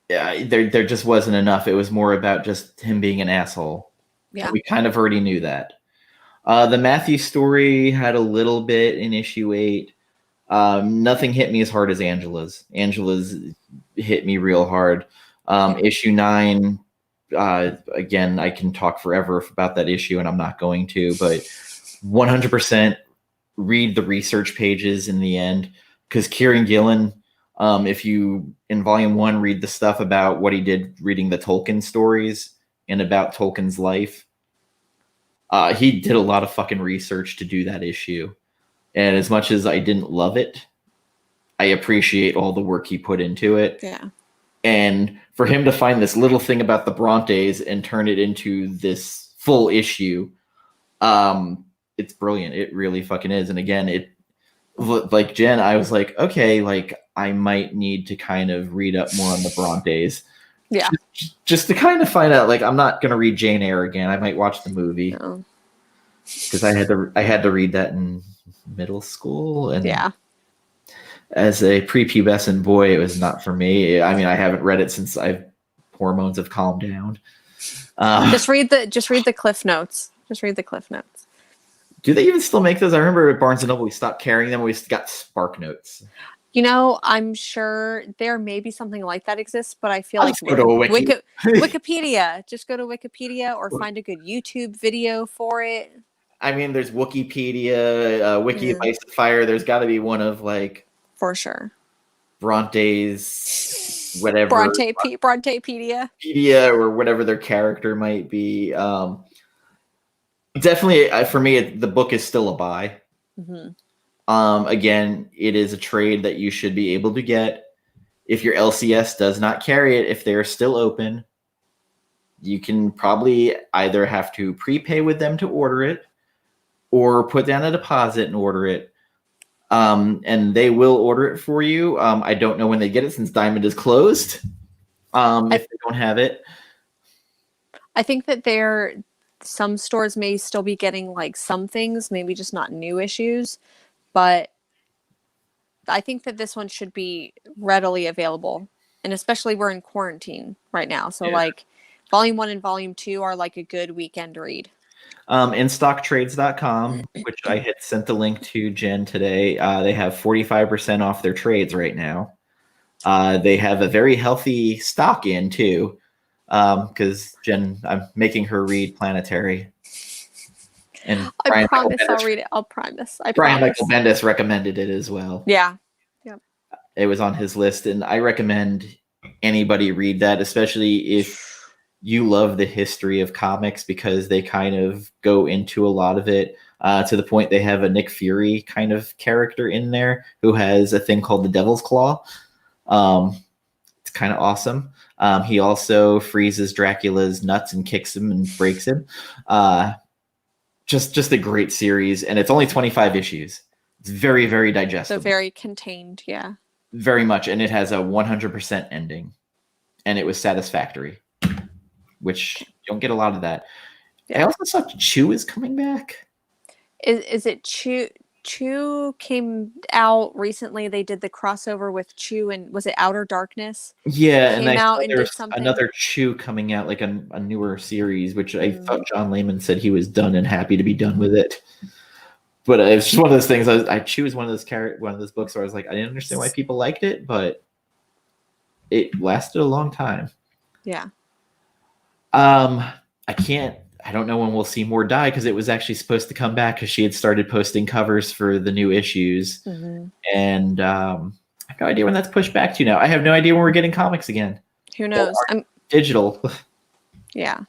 Yeah, there just wasn't enough. It was more about just him being an asshole. Yeah. We kind of already knew that. The Matthew story had a little bit in issue 8. Nothing hit me as hard as Angela's. Angela's hit me real hard. Issue 9, again, I can talk forever about that issue, and I'm not going to, but 100% read the research pages in the end, because Kieron Gillen, if you, in Volume 1, read the stuff about what he did reading the Tolkien stories and about Tolkien's life, he did a lot of fucking research to do that issue. And as much as I didn't love it, I appreciate all the work he put into it. Yeah. And for him to find this little thing about the Brontes and turn it into this full issue, it's brilliant. It really fucking is. And again, it, like Jen, I was like, okay, like I might need to kind of read up more on the Brontes. Yeah. Just to kind of find out, like, I'm not going to read Jane Eyre again. I might watch the movie. No. Because I had to read that in middle school. And yeah. As a prepubescent boy, it was not for me. I mean, I haven't read it since hormones have calmed down. Just read the Cliff Notes. Just read the Cliff Notes. Do they even still make those? I remember at Barnes & Noble we stopped carrying them. We got Spark Notes. You know, I'm sure there may be something like that exists, but I feel I'll like just go to a wiki. Wikipedia. Just go to Wikipedia or find a good YouTube video for it. I mean, there's Wikipedia, Wiki of Ice and Fire. There's got to be one of like for sure. Bronte's whatever. Brontepedia. Or whatever their character might be. Definitely, for me, the book is still a buy. Mm-hmm. Again, it is a trade that you should be able to get. If your LCS does not carry it, if they're still open, you can probably either have to prepay with them to order it or put down a deposit and order it. And they will order it for you. I don't know when they get it since Diamond is closed. If they don't have it. I think that some stores may still be getting like some things, maybe just not new issues. But I think that this one should be readily available. And especially we're in quarantine right now. So like Volume 1 and Volume 2 are like a good weekend read. InStockTrades.com, which I had sent the link to Jen today. They have 45% off their trades right now. They have a very healthy stock in too. Because Jen, I'm making her read Planetary. And I promise I'll read it. I'll promise. Brian Michael Bendis recommended it as well. Yeah. Yep. It was on his list, and I recommend anybody read that, especially if you love the history of comics, because they kind of go into a lot of it to the point they have a Nick Fury kind of character in there who has a thing called the Devil's Claw. It's kind of awesome. He also freezes Dracula's nuts and kicks him and breaks him. Just a great series, and it's only 25 issues. It's very, very digestible. So very contained, yeah. Very much, and it has a 100% ending, and it was satisfactory, which you don't get a lot of that. Yeah. I also saw Chew is coming back. Is it Chew? Chew came out recently. They did the crossover with Chew, and was it Outer Darkness? Yeah, and did something. Another Chew coming out, like a newer series, which I thought John Layman said he was done and happy to be done with it. But it's just one of those things. Chew is one of those books where I was like, I didn't understand why people liked it, but it lasted a long time. Yeah. I don't know when we'll see more Die, because it was actually supposed to come back because she had started posting covers for the new issues. Mm-hmm. And I have no idea when that's pushed back to now. I have no idea when we're getting comics again. Who knows? Digital. Yeah.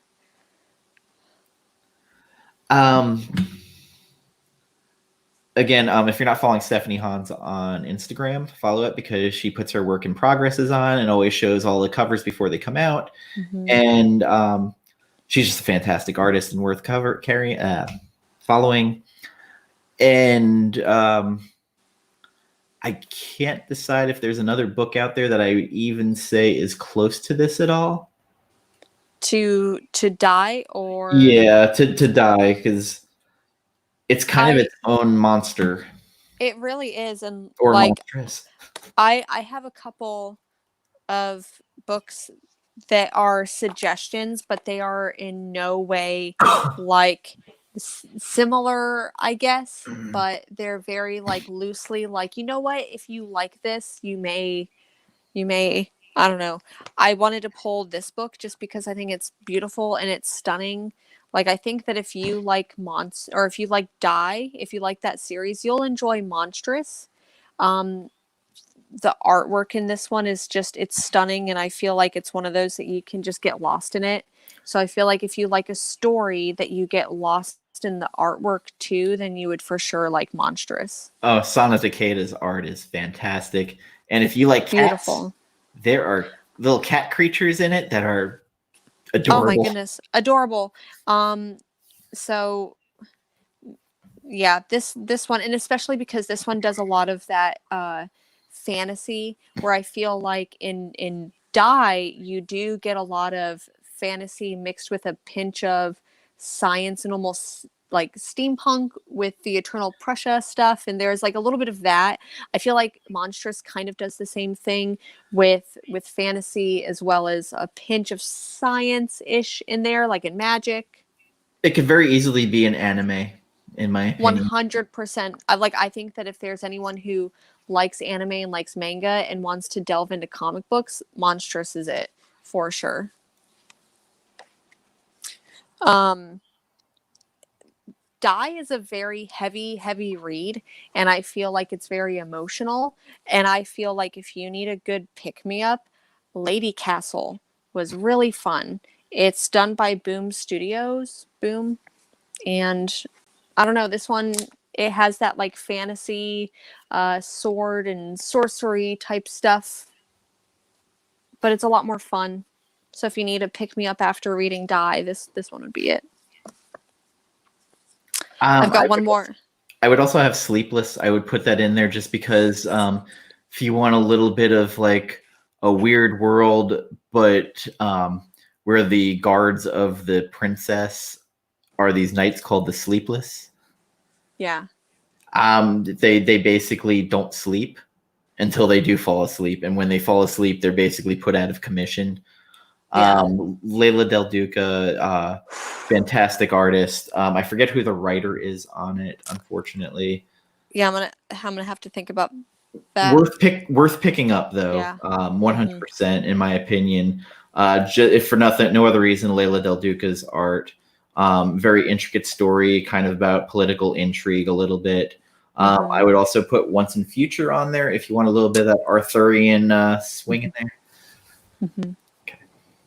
Again, if you're not following Stephanie Hans on Instagram, follow it, because she puts her work in progresses on and always shows all the covers before they come out. Mm-hmm. And she's just a fantastic artist and worth following. And I can't decide if there's another book out there that I would even say is close to this at all. To Die, or to Die, because it's kind of its own monster. It really is, and or like monstrous. I have a couple of books that are suggestions, but they are in no way like similar, I guess. But they're very like loosely like, you know what? If you like this, you may. I don't know. I wanted to pull this book just because I think it's beautiful and it's stunning. Like, I think that if you like or if you like Die, if you like that series, you'll enjoy Monstrous. The artwork in this one is just, it's stunning. And I feel like it's one of those that you can just get lost in it. So I feel like if you like a story that you get lost in the artwork too, then you would for sure like Monstrous. Oh, Sana Takeda's art is fantastic. And if you like cats, beautiful. There are little cat creatures in it that are adorable. Oh my goodness, adorable. So yeah, this one, and especially because this one does a lot of that fantasy, where I feel like in Die you do get a lot of fantasy mixed with a pinch of science and almost like steampunk with the Eternal Prussia stuff, and there's like a little bit of that. I feel like Monstrous kind of does the same thing with fantasy as well as a pinch of science-ish in there, like in magic. It could very easily be an anime, in my opinion. 100%. I think that if there's anyone who likes anime and likes manga and wants to delve into comic books, Monstrous is it for sure. Die is a very heavy read, and I feel like it's very emotional, and I feel like if you need a good pick-me-up, Lady Castle was really fun. It's done by Boom Studios, and I don't know, this one, it has that like fantasy sword and sorcery type stuff, but it's a lot more fun. So if you need a pick-me-up after reading Die, this one would be it. I've got one more. I would also have Sleepless. I would put that in there just because if you want a little bit of like a weird world, but where the guards of the princess are these knights called the Sleepless. Yeah. They basically don't sleep until they do fall asleep, and when they fall asleep, they're basically put out of commission. Leila Del Duca, fantastic artist. I forget who the writer is on it, unfortunately. Yeah, I'm gonna have to think about that. Worth picking up though. Yeah. 100% in my opinion. If for no other reason, Leila Del Duca's art, very intricate story, kind of about political intrigue a little bit. I would also put Once and Future on there if you want a little bit of that Arthurian swing in there.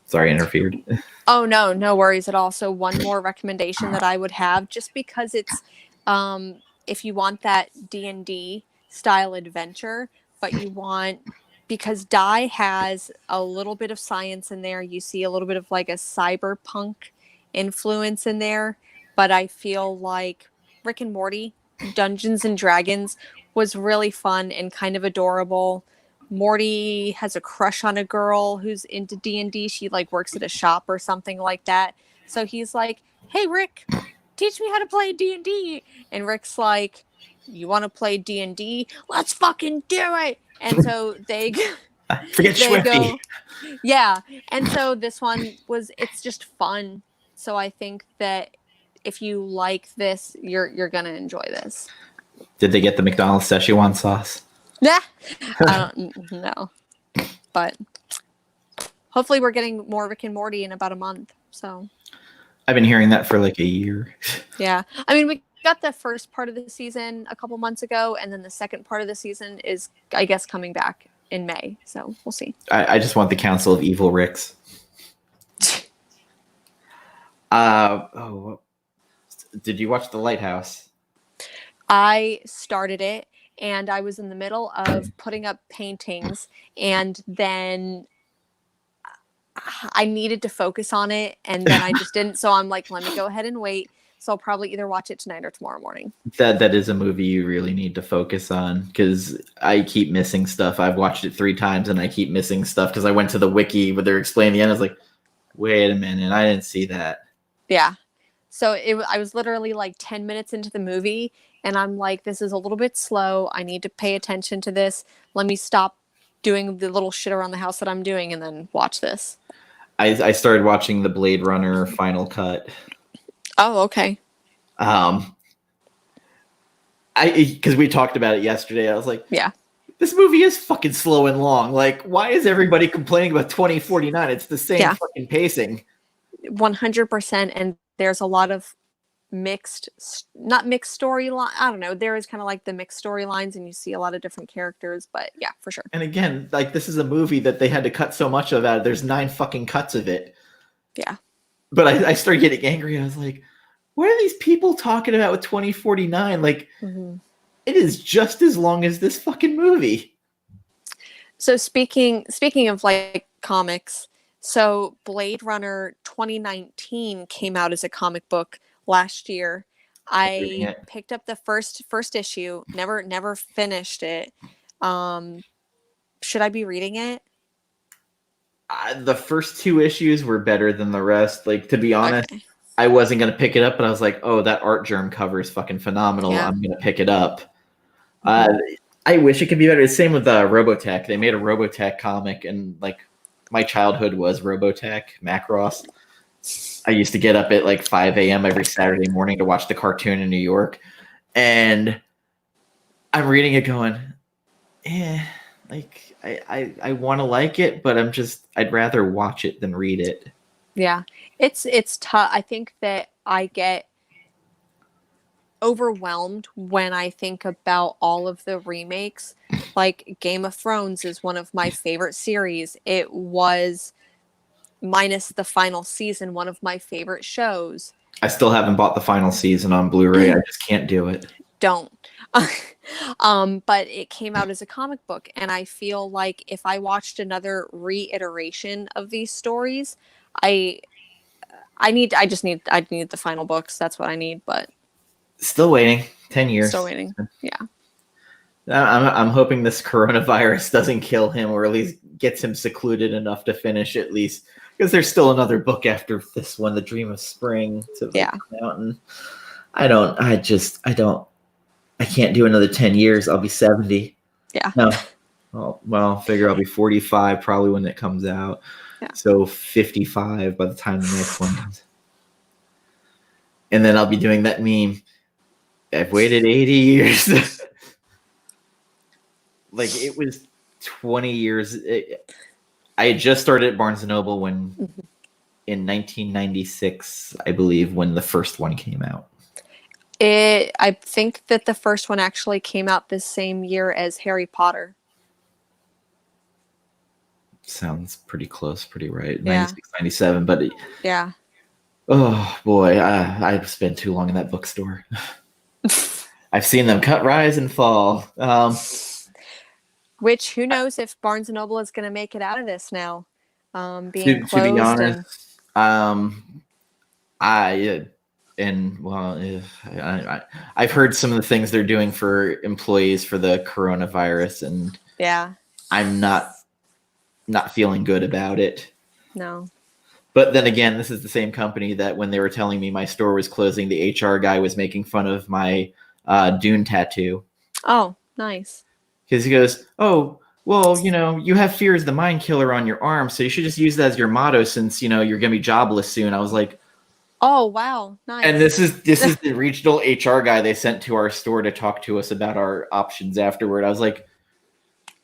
Sorry, I interfered. Oh, no worries at all. So one more recommendation that I would have, just because it's, if you want that D&D style adventure, but because Die has a little bit of science in there, you see a little bit of like a cyberpunk influence in there, but I feel like Rick and Morty, Dungeons and Dragons was really fun and kind of adorable. Morty has a crush on a girl who's into D&D. She like works at a shop or something like that. So he's like, "Hey Rick, teach me how to play D&D." And Rick's like, "You want to play D&D? Let's fucking do it." And so they forget Swifty. Yeah. And so this one it's just fun. So I think that if you like this, you're gonna enjoy this. Did they get the McDonald's Szechuan sauce? Yeah, I don't know, but hopefully we're getting more Rick and Morty in about a month. So I've been hearing that for like a year. Yeah, I mean, we got the first part of the season a couple months ago, and then the second part of the season is, I guess, coming back in May. So we'll see. I just want the Council of Evil Ricks. Did you watch The Lighthouse? I started it, and I was in the middle of putting up paintings, and then I needed to focus on it, and then I just didn't. So I'm like, let me go ahead and wait. So I'll probably either watch it tonight or tomorrow morning. That is a movie you really need to focus on, because I keep missing stuff. I've watched it 3 times, and I keep missing stuff because I went to the wiki where they're explaining the end. I was like, wait a minute, I didn't see that. Yeah. So I was literally like 10 minutes into the movie, and I'm like, this is a little bit slow. I need to pay attention to this. Let me stop doing the little shit around the house that I'm doing and then watch this. I started watching the Blade Runner Final Cut. Oh, okay. Because we talked about it yesterday. I was like, yeah, this movie is fucking slow and long. Like, why is everybody complaining about 2049? It's the same fucking pacing. 100%. And there's a lot of not mixed storyline. I don't know. There is kind of like the mixed storylines, and you see a lot of different characters, but yeah, for sure. And again, like, this is a movie that they had to cut so much of out. There's 9 fucking cuts of it. Yeah. But I started getting angry. I was like, what are these people talking about with 2049? Like, it is just as long as this fucking movie. So speaking of like comics, so Blade Runner 2019 came out as a comic book last year. I picked up the first issue, never finished it. Should I be reading it? The first 2 issues were better than the rest. Like, to be honest, I wasn't gonna pick it up, but I was like, oh, that art germ cover is fucking phenomenal. Yeah. I'm gonna pick it up. I wish it could be better. The same with Robotech. They made a Robotech comic, and like my childhood was Robotech, Macross. I used to get up at like 5 a.m. every Saturday morning to watch the cartoon in New York, and I'm reading it going, like I want to like it, but I'd rather watch it than read it. Yeah, it's tough. I think that I get overwhelmed when I think about all of the remakes. Like Game of Thrones is one of my favorite series. It was, minus the final season, one of my favorite shows. I still haven't bought the final season on Blu-ray. I just can't do it. Don't. But it came out as a comic book, and I feel like if I watched another reiteration of these stories, I need the final books. That's what I need, but still waiting. 10 years. Still waiting. Yeah. I'm hoping this coronavirus doesn't kill him, or at least gets him secluded enough to finish at least, because there's still another book after this one, The Dream of Spring, to come out. And I can't do another 10 years. I'll be 70. Yeah. No. Well, figure I'll be 45 probably when it comes out. Yeah. So 55 by the time the next one comes. And then I'll be doing that meme. I've waited 80 years. Like, it was 20 years. I had just started at Barnes & Noble when, in 1996, I believe, when the first one came out. I think that the first one actually came out the same year as Harry Potter. Sounds pretty close, pretty right. Yeah. 96, 97, but yeah. Oh boy, I've spent too long in that bookstore. I've seen them cut, rise, and fall. Which, who knows if Barnes & Noble is going to make it out of this now, being closed. To be honest, I've heard some of the things they're doing for employees for the coronavirus, and yeah, I'm not feeling good about it. No. But then again, this is the same company that when they were telling me my store was closing, the HR guy was making fun of my Dune tattoo. Oh, nice. Because he goes, oh, well, you have Fear is the Mind Killer on your arm, so you should just use that as your motto since, you're going to be jobless soon. I was like, oh, wow. Nice. And this is the regional HR guy they sent to our store to talk to us about our options afterward. I was like,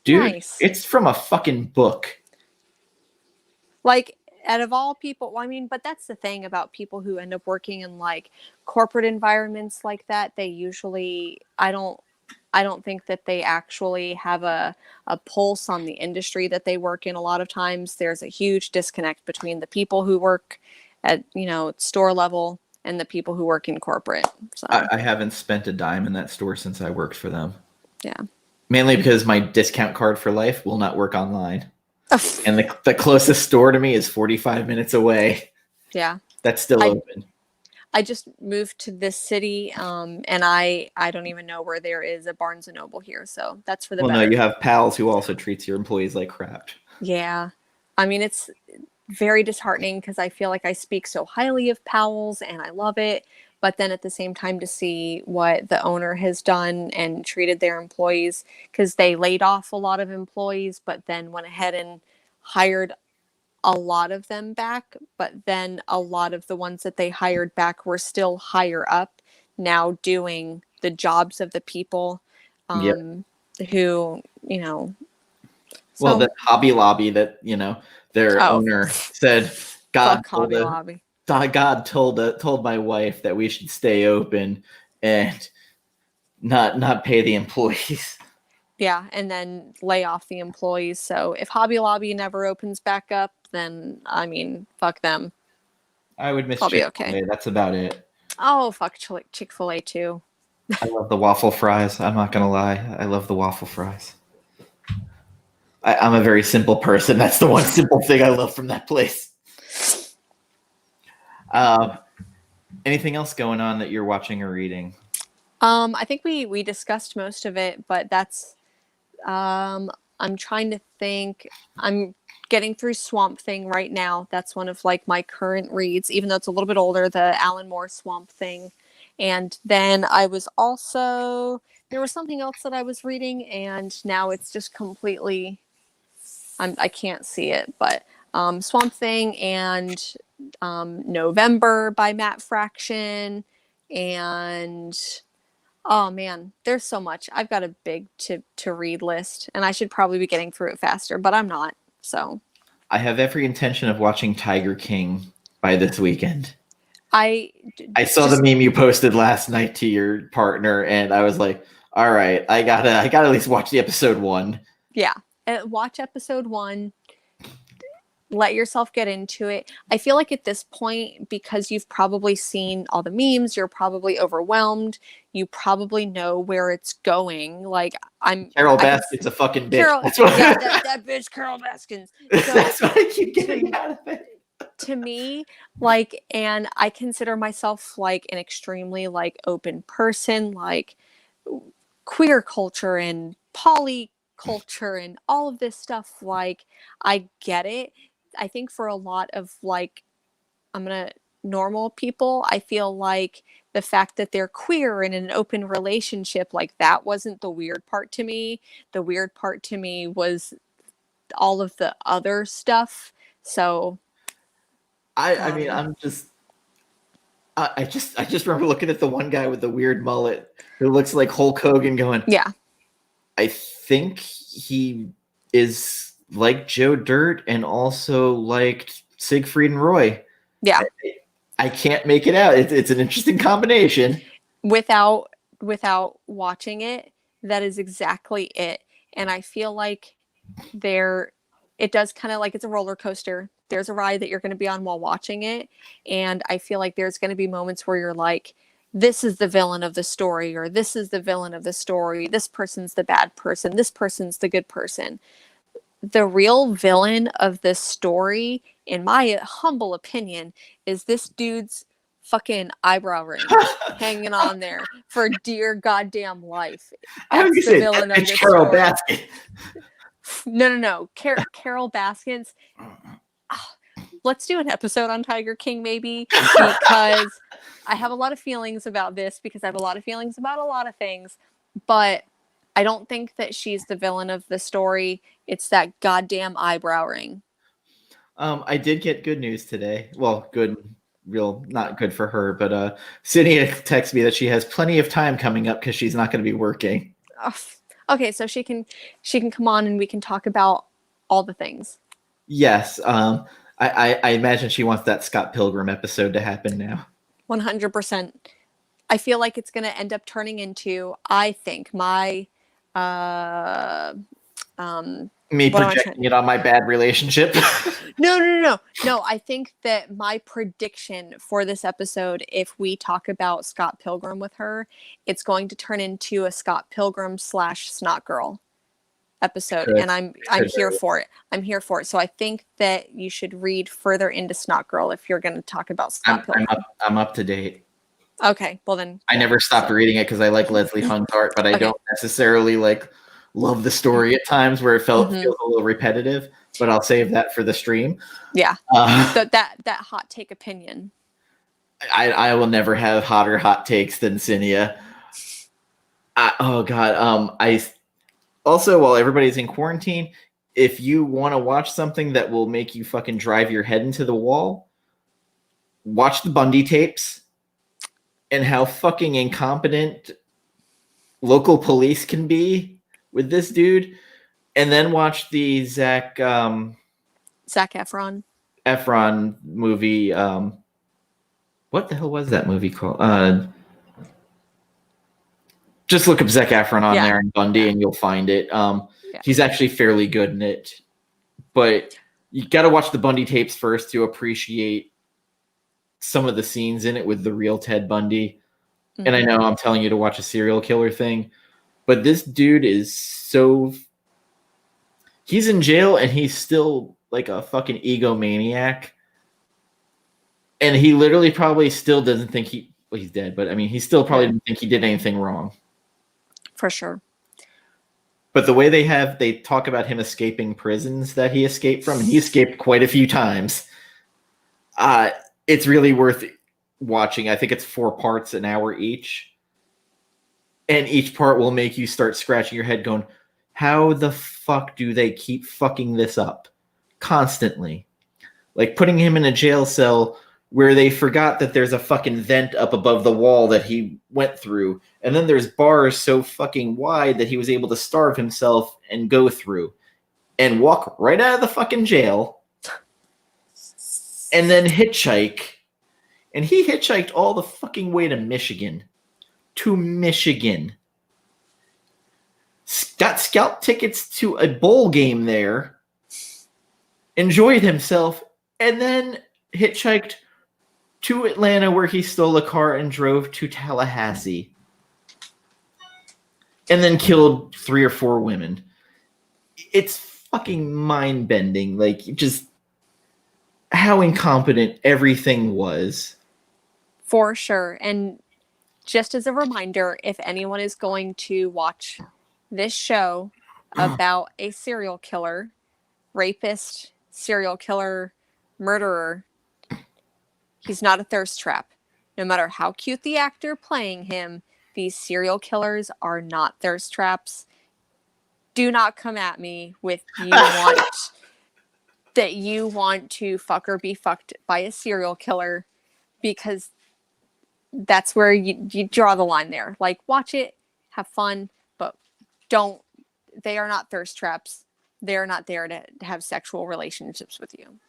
dude, nice. It's from a fucking book. Like, out of all people, well, I mean, but that's the thing about people who end up working in like corporate environments like that. They usually, I don't think that they actually have a pulse on the industry that they work in. A lot of times there's a huge disconnect between the people who work at, store level and the people who work in corporate. So I haven't spent a dime in that store since I worked for them. Yeah. Mainly because my discount card for life will not work online. And the closest store to me is 45 minutes away. Yeah. That's still open. I just moved to this city, and I don't even know where there is a Barnes & Noble here. So that's for the better. No, you have Pals who also treats your employees like crap. Yeah. I mean, it's very disheartening because I feel like I speak so highly of Powell's and I love it. But then at the same time, to see what the owner has done and treated their employees, because they laid off a lot of employees, but then went ahead and hired a lot of them back. But then a lot of the ones that they hired back were still higher up, now doing the jobs of the people who, Well, that Hobby Lobby that, their owner said, God told my wife that we should stay open and not pay the employees. Yeah, and then lay off the employees. So if Hobby Lobby never opens back up, then I mean, fuck them. I would miss Chick-fil-A. Okay. That's about it. Oh, fuck Chick-fil-A too. I love the waffle fries. I'm not gonna lie. I love the waffle fries. I'm a very simple person. That's the one simple thing I love from that place. Anything else going on that you're watching or reading? I think we discussed most of it, but that's I'm trying to think. I'm getting through Swamp Thing right now. That's one of like my current reads, even though it's a little bit older, the Alan Moore Swamp Thing. And then I was also, there was something else that I was reading, and now it's just completely, I can't see it, but Swamp Thing and November by Matt Fraction. And oh man, there's so much. I've got a big to read list, and I should probably be getting through it faster, but I'm not. So I have every intention of watching Tiger King by this weekend. I saw the meme you posted last night to your partner, and I was like, all right, I gotta at least watch the episode 1. Yeah. Watch episode 1. Let yourself get into it. I feel like at this point, because you've probably seen all the memes, you're probably overwhelmed. You probably know where it's going. Like Carol Baskin's a fucking bitch. That bitch Carol Baskins. So, that's what I keep getting out of it. To me, like, and I consider myself like an extremely like open person, like queer culture and poly culture and all of this stuff. Like, I get it. I think for a lot of like, normal people, I feel like the fact that they're queer and in an open relationship, like that wasn't the weird part to me. The weird part to me was all of the other stuff. So I mean, I just remember looking at the one guy with the weird mullet who looks like Hulk Hogan going, yeah, I think he is like Joe Dirt and also liked Siegfried and Roy. Yeah. I can't make it out. It's an interesting combination. Without watching it, that is exactly it. And I feel like it does kind of like it's a roller coaster. There's a ride that you're going to be on while watching it. And I feel like there's going to be moments where you're like, this is the villain of the story, or this is the villain of the story. This person's the bad person. This person's the good person. The real villain of this story, in my humble opinion, is this dude's fucking eyebrow ring hanging on there for dear goddamn life. That's the villain of this Carol story. Baskin. No. Carol Baskins. Let's do an episode on Tiger King, maybe, because I have a lot of feelings about this, because I have a lot of feelings about a lot of things, but I don't think that she's the villain of the story. It's that goddamn eyebrow ring. I did get good news today. Well, not good for her, but Cydia texted me that she has plenty of time coming up because she's not going to be working. Okay, so she can come on and we can talk about all the things. Yes. I imagine she wants that Scott Pilgrim episode to happen now. 100%. I feel like it's going to end up turning into, I think, my me projecting it on my bad relationship. No. I think that my prediction for this episode, if we talk about Scott Pilgrim with her, it's going to turn into a Scott Pilgrim / Snot Girl episode. And I'm here for it. I'm here for it. So I think that you should read further into Snot Girl if you're going to talk about Scott Pilgrim. I'm up to date. Okay, well then. I never stopped reading it because I like Leslie Hung's art, but I don't necessarily love the story at times where it feels a little repetitive. But I'll save that for the stream. Yeah, that hot take opinion. I will never have hotter hot takes than Cydia. Oh God. I also, while everybody's in quarantine, if you want to watch something that will make you fucking drive your head into the wall, watch the Bundy tapes. And how fucking incompetent local police can be with this dude, and then watch the Zac Efron movie. What the hell was that movie called? Just look up Zac Efron on there and Bundy, and you'll find it. He's actually fairly good in it, but you got to watch the Bundy tapes first to appreciate some of the scenes in it with the real Ted Bundy. Mm-hmm. And I know I'm telling you to watch a serial killer thing, but this dude is he's in jail and he's still like a fucking egomaniac. And he literally probably still doesn't think he's dead, but I mean, he still probably didn't think he did anything wrong. For sure. But the way they talk about him escaping prisons that he escaped from, and he escaped quite a few times. It's really worth watching. I think it's 4 parts, an hour each. And each part will make you start scratching your head going, how the fuck do they keep fucking this up constantly? Like putting him in a jail cell where they forgot that there's a fucking vent up above the wall that he went through. And then there's bars so fucking wide that he was able to starve himself and go through and walk right out of the fucking jail and then hitchhike. And he hitchhiked all the fucking way to Michigan. Got scalp tickets to a bowl game there. Enjoyed himself. And then hitchhiked to Atlanta where he stole a car and drove to Tallahassee. And then killed 3 or 4 women. It's fucking mind-bending. Like, just how incompetent everything was. For sure. And just as a reminder, if anyone is going to watch this show about a serial killer, rapist, serial killer, murderer, he's not a thirst trap. No matter how cute the actor playing him, these serial killers are not thirst traps. Do not come at me with you want to fuck or be fucked by a serial killer, because that's where you draw the line there. Like, watch it, have fun, but they are not thirst traps. They're not there to have sexual relationships with you.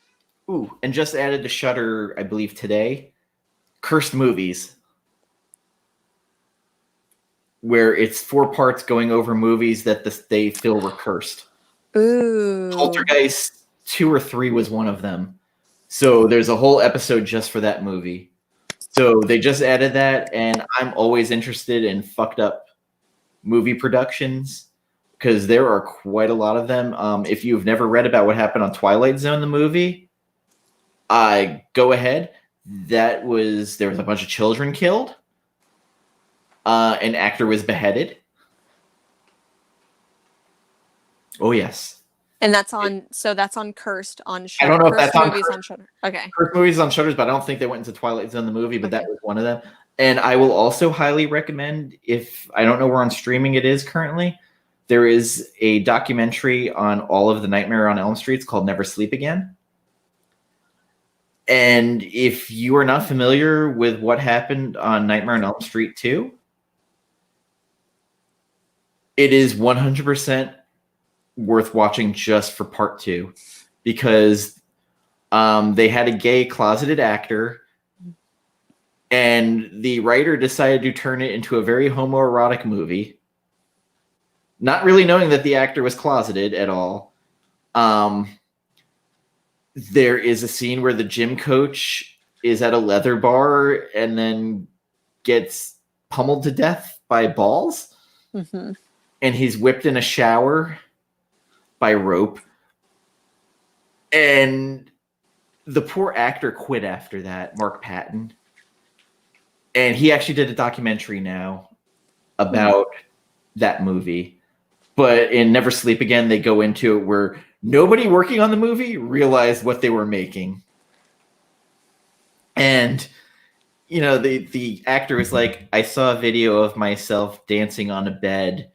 Ooh, and just added to Shudder, I believe today, Cursed Movies, where it's 4 parts going over movies that they feel were cursed. Ooh. Poltergeist 2 or 3 was one of them. So there's a whole episode just for that movie. So they just added that, and I'm always interested in fucked up movie productions because there are quite a lot of them. If you've never read about what happened on Twilight Zone, the movie, go ahead. There was a bunch of children killed. An actor was beheaded. Oh yes. And that's on Cursed on Shudder. I don't know if that's on Shudder. Okay. Cursed Movies on Shutters, but I don't think they went into Twilight Zone the movie, but that was one of them. And I will also highly recommend, if I don't know where on streaming it is currently, there is a documentary on all of the Nightmare on Elm Streets called Never Sleep Again. And if you are not familiar with what happened on Nightmare on Elm Street 2, it is 100% worth watching just for part 2, because they had a gay closeted actor, and the writer decided to turn it into a very homoerotic movie, not really knowing that the actor was closeted at all. There is a scene where the gym coach is at a leather bar and then gets pummeled to death by balls. Mm-hmm. And he's whipped in a shower by rope. And the poor actor quit after that, Mark Patton. And he actually did a documentary now about that movie. But in Never Sleep Again, they go into it where nobody working on the movie realized what they were making. And, you know, the actor was like, I saw a video of myself dancing on a bed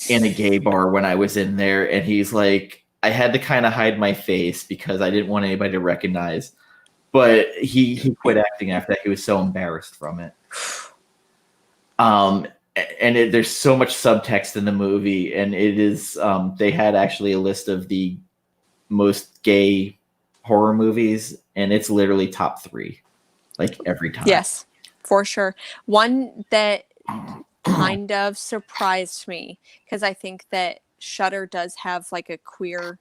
in a gay bar when I was in there. And he's like, I had to kind of hide my face because I didn't want anybody to recognize. But he quit acting after that. He was so embarrassed from it. And there's so much subtext in the movie, and it is they had actually a list of the most gay horror movies, and it's literally top 3, like every time. Yes, for sure. One that kind of surprised me, because I think that Shudder does have like a queer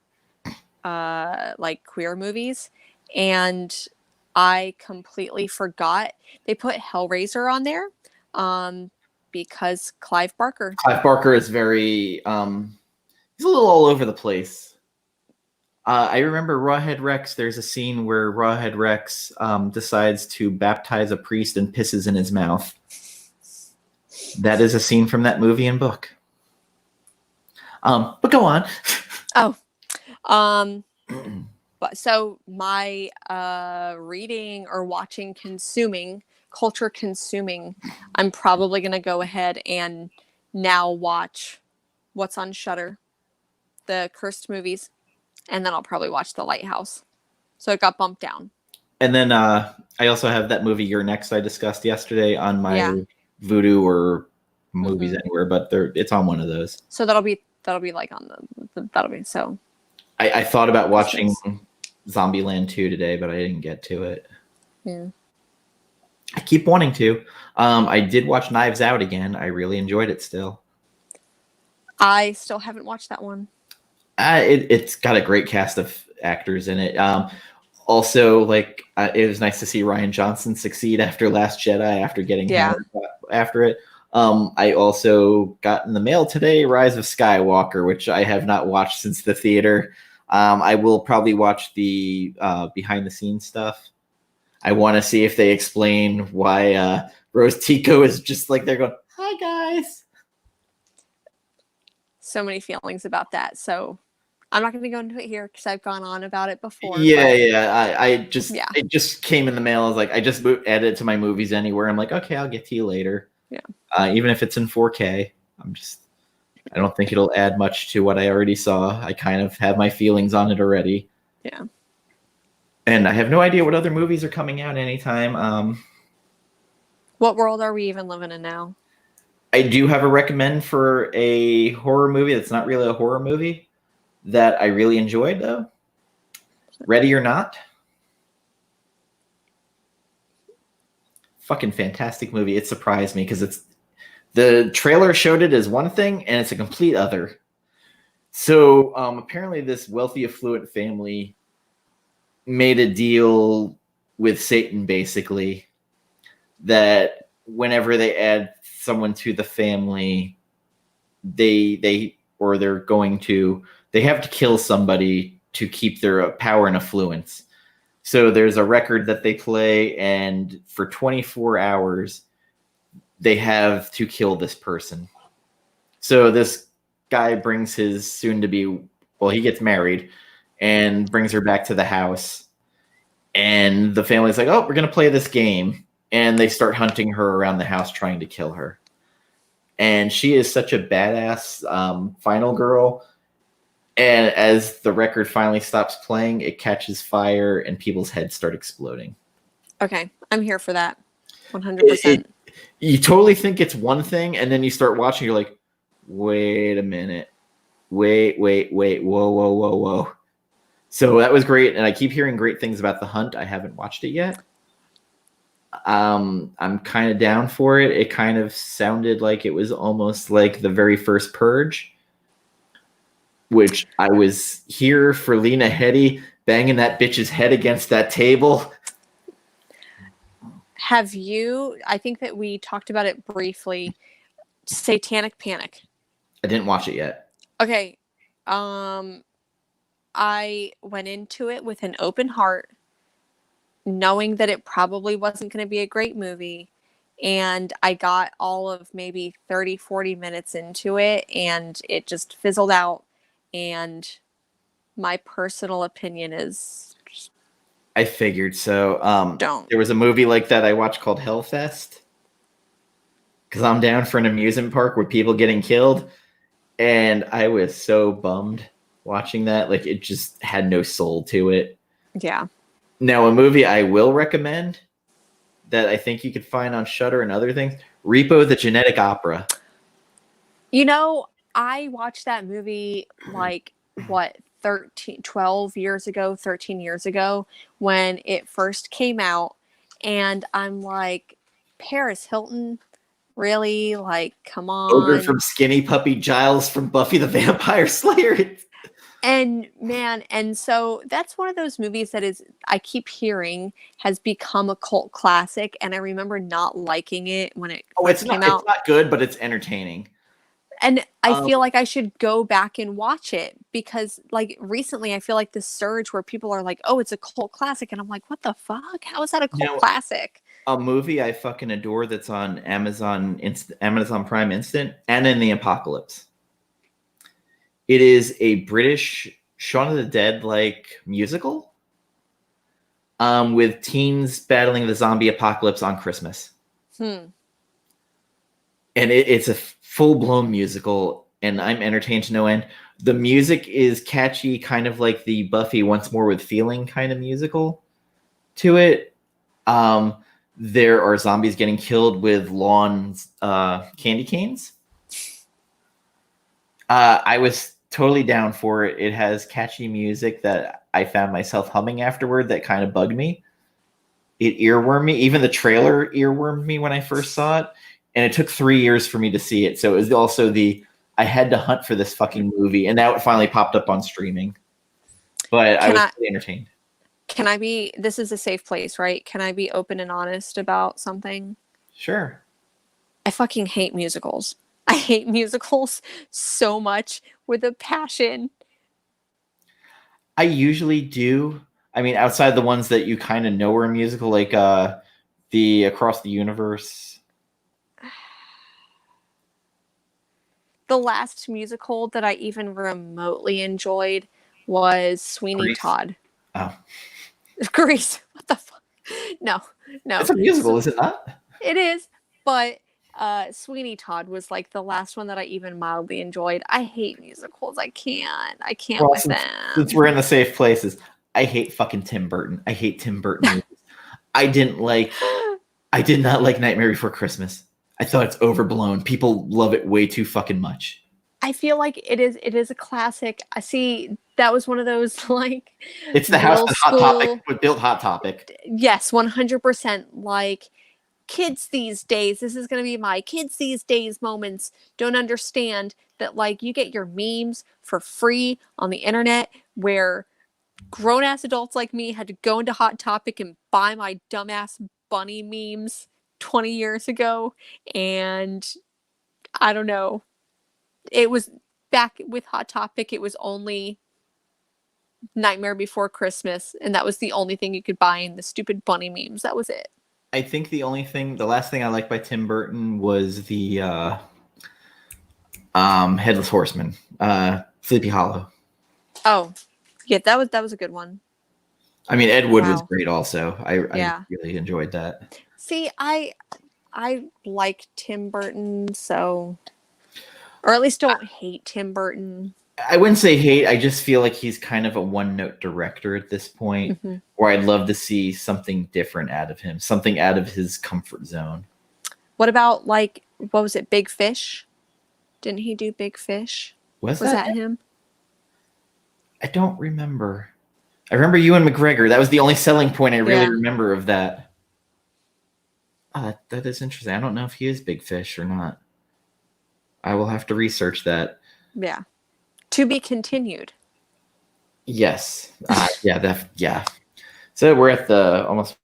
movies, and I completely forgot they put Hellraiser on there. Because Clive Barker. Clive Barker is very, he's a little all over the place. I remember Rawhead Rex, there's a scene where Rawhead Rex decides to baptize a priest and pisses in his mouth. That is a scene from that movie and book. But go on. Oh, but so my reading or watching, culture consuming, I'm probably gonna go ahead and now watch what's on Shudder, the cursed movies, and then I'll probably watch The Lighthouse. So it got bumped down. And then I also have that movie You're Next I discussed yesterday on my Vudu or Movies Anywhere, but it's on one of those. So that'll be like on that'll be so. I thought about watching Zombieland 2 today, but I didn't get to it. Yeah. I keep wanting to. I did watch Knives Out again. I really enjoyed it still. I still haven't watched that one. It's got a great cast of actors in it. Also, like, it was nice to see Rian Johnson succeed after Last Jedi, after getting hammered after it. I also got in the mail today Rise of Skywalker, which I have not watched since the theater. I will probably watch the behind-the-scenes stuff. I want to see if they explain why Rose Tico is just like they're going, "Hi, guys." So many feelings about that. So I'm not going to go into it here because I've gone on about it before. It just came in the mail. I was like, I just added it to my Movies Anywhere. I'm like, okay, I'll get to you later. Yeah. Even if it's in 4K, I don't think it'll add much to what I already saw. I kind of have my feelings on it already. Yeah. And I have no idea what other movies are coming out anytime. What world are we even living in now? I do have a recommend for a horror movie that's not really a horror movie that I really enjoyed, though. Ready or Not. Fucking fantastic movie. It surprised me because the trailer showed it as one thing and it's a complete other. So apparently this wealthy, affluent family made a deal with Satan, basically, that whenever they add someone to the family, they have to kill somebody to keep their power and affluence. So there's a record that they play, and for 24 hours, they have to kill this person. So this guy brings his soon-to-be, he gets married and brings her back to the house. And the family's like, oh, we're going to play this game. And they start hunting her around the house trying to kill her. And she is such a badass final girl. And as the record finally stops playing, it catches fire and people's heads start exploding. Okay, I'm here for that. 100%. You totally think it's one thing, and then you start watching, you're like, wait a minute. Wait. Whoa. So that was great, and I keep hearing great things about The Hunt. I haven't watched it yet. I'm kind of down for it. It kind of sounded like it was almost like the very first Purge, which I was here for Lena Headey banging that bitch's head against that table. Have you, I think that we talked about it briefly, Satanic Panic. I didn't watch it yet. Okay. I went into it with an open heart, knowing that it probably wasn't going to be a great movie. And I got all of maybe 30, 40 minutes into it, and it just fizzled out. And my personal opinion is... I figured so. Don't. There was a movie like that I watched called Hellfest. Because I'm down for an amusement park with people getting killed. And I was so bummed watching that. Like, it just had no soul to it. Yeah. Now, a movie I will recommend that I think you could find on Shudder and other things, Repo the Genetic Opera. You know, I watched that movie like, 13 years ago when it first came out. And I'm like, Paris Hilton? Really? Like, come on. Ogre from Skinny Puppy, Giles from Buffy the Vampire Slayer. And man, and so that's one of those movies that is, I keep hearing, has become a cult classic. And I remember not liking it when it came out. It's not good, but it's entertaining. And I feel like I should go back and watch it because, like, recently I feel like this surge where people are like, oh, it's a cult classic. And I'm like, what the fuck? How is that a cult classic? A movie I fucking adore that's on Amazon Prime Instant, and in the Apocalypse. It is a British Shaun of the Dead like musical, with teens battling the zombie apocalypse on Christmas. Hmm. And it's a full blown musical, and I'm entertained to no end. The music is catchy, kind of like the Buffy Once More with Feeling kind of musical to it. There are zombies getting killed with lawn candy canes. I was totally down for it. It has catchy music that I found myself humming afterward that kind of bugged me. It earwormed me. Even the trailer earwormed me when I first saw it. And it took 3 years for me to see it. So it was also I had to hunt for this fucking movie. And now it finally popped up on streaming. But I was really entertained. Can I be, this is a safe place, right? Can I be open and honest about something? Sure. I fucking hate musicals. I hate musicals so much with a passion. I usually do. I mean, outside the ones that you kind of know are a musical, like the Across the Universe. The last musical that I even remotely enjoyed was Sweeney Grease. Todd. Oh. Grease. What the fuck? No. It's a musical, is it not? It is, but Sweeney Todd was like the last one that I even mildly enjoyed. I hate musicals. I can't with them. Since we're in the safe places, I hate fucking Tim Burton. I hate Tim Burton movies. I did not like Nightmare Before Christmas. I thought it's overblown. People love it way too fucking much. I feel like it is a classic. I see that was one of those like it's the house that Hot Topic built Hot Topic. Yes, 100%. Like kids these days, this is going to be my kids these days moments don't understand that like you get your memes for free on the internet, where grown-ass adults like me had to go into Hot Topic and buy my dumbass bunny memes 20 years ago. And I don't know. It was back with Hot Topic. It was only Nightmare Before Christmas, and that was the only thing you could buy in the stupid bunny memes. That was it. I think the last thing I liked by Tim Burton was the Headless Horseman, Sleepy Hollow. Oh, yeah, that was a good one. I mean, Ed Wood was great also. I really enjoyed that. See, I like Tim Burton, so, or at least don't hate Tim Burton. I wouldn't say hate. I just feel like he's kind of a one-note director at this point, where I'd love to see something different out of him, something out of his comfort zone. What about, like, what was it, Big Fish? Didn't he do Big Fish? Was that him? I don't remember. I remember Ewan McGregor. That was the only selling point I really remember of that. Oh, that is interesting. I don't know if he is Big Fish or not. I will have to research that. Yeah. To be continued. Yes. Yeah. So we're at the almost.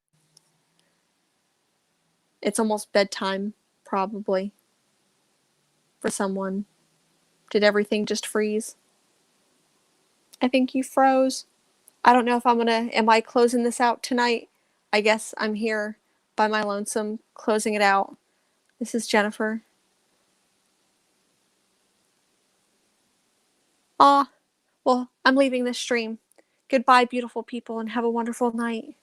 It's almost bedtime, probably. For someone. Did everything just freeze? I think you froze. I don't know if am I closing this out tonight? I guess I'm here by my lonesome, closing it out. This is Jennifer. Well, I'm leaving this stream. Goodbye, beautiful people, and have a wonderful night.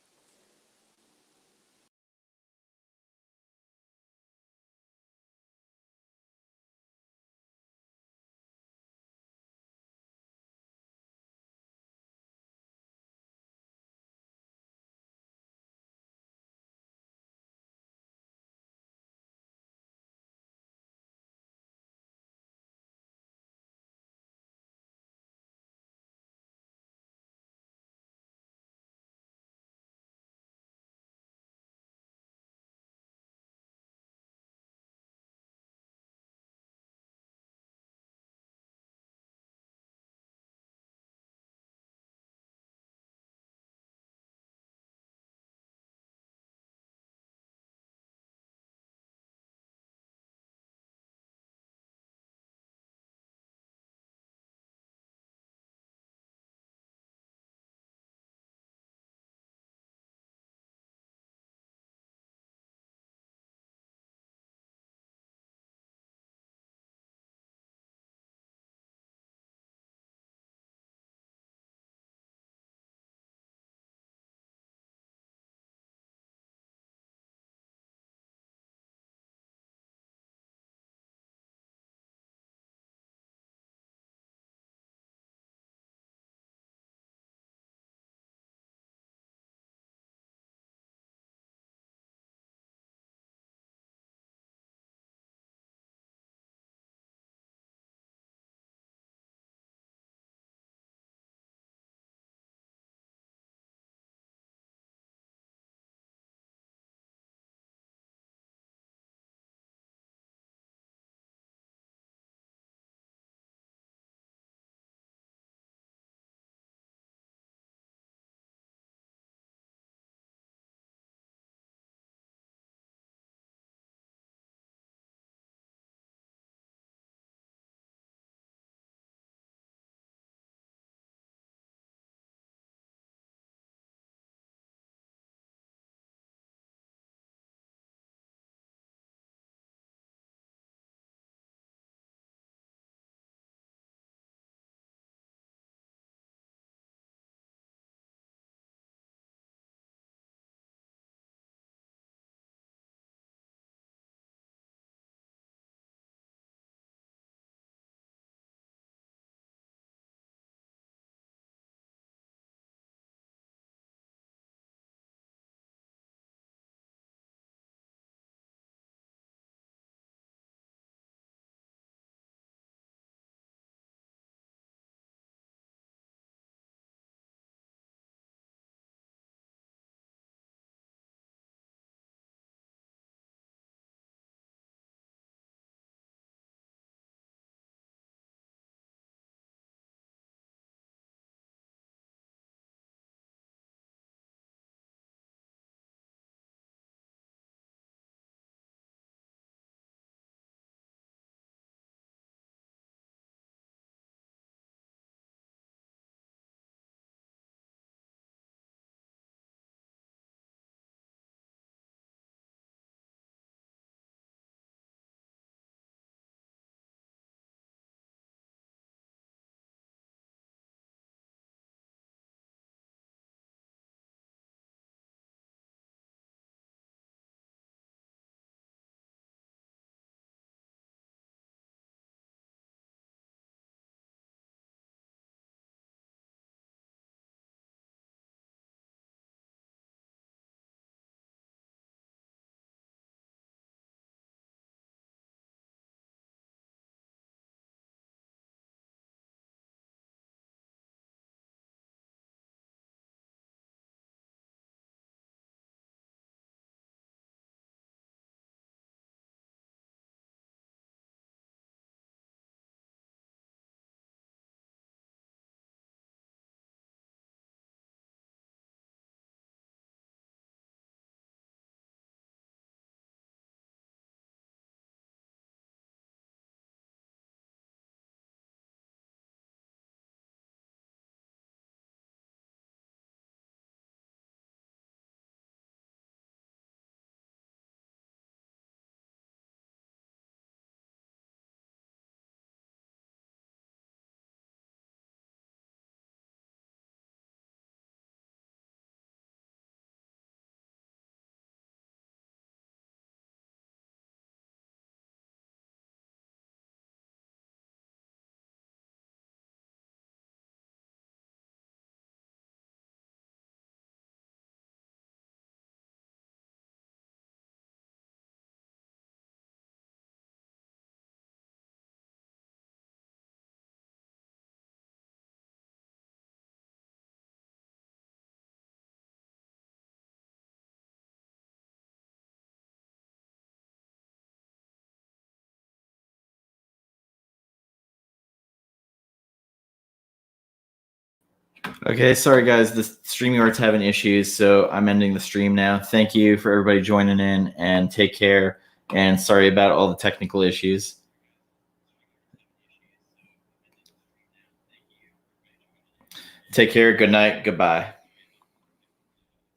Okay, sorry guys, the StreamYard's having issues, so I'm ending the stream now. Thank you for everybody joining in, and take care. And sorry about all the technical issues. Take care. Good night. Goodbye.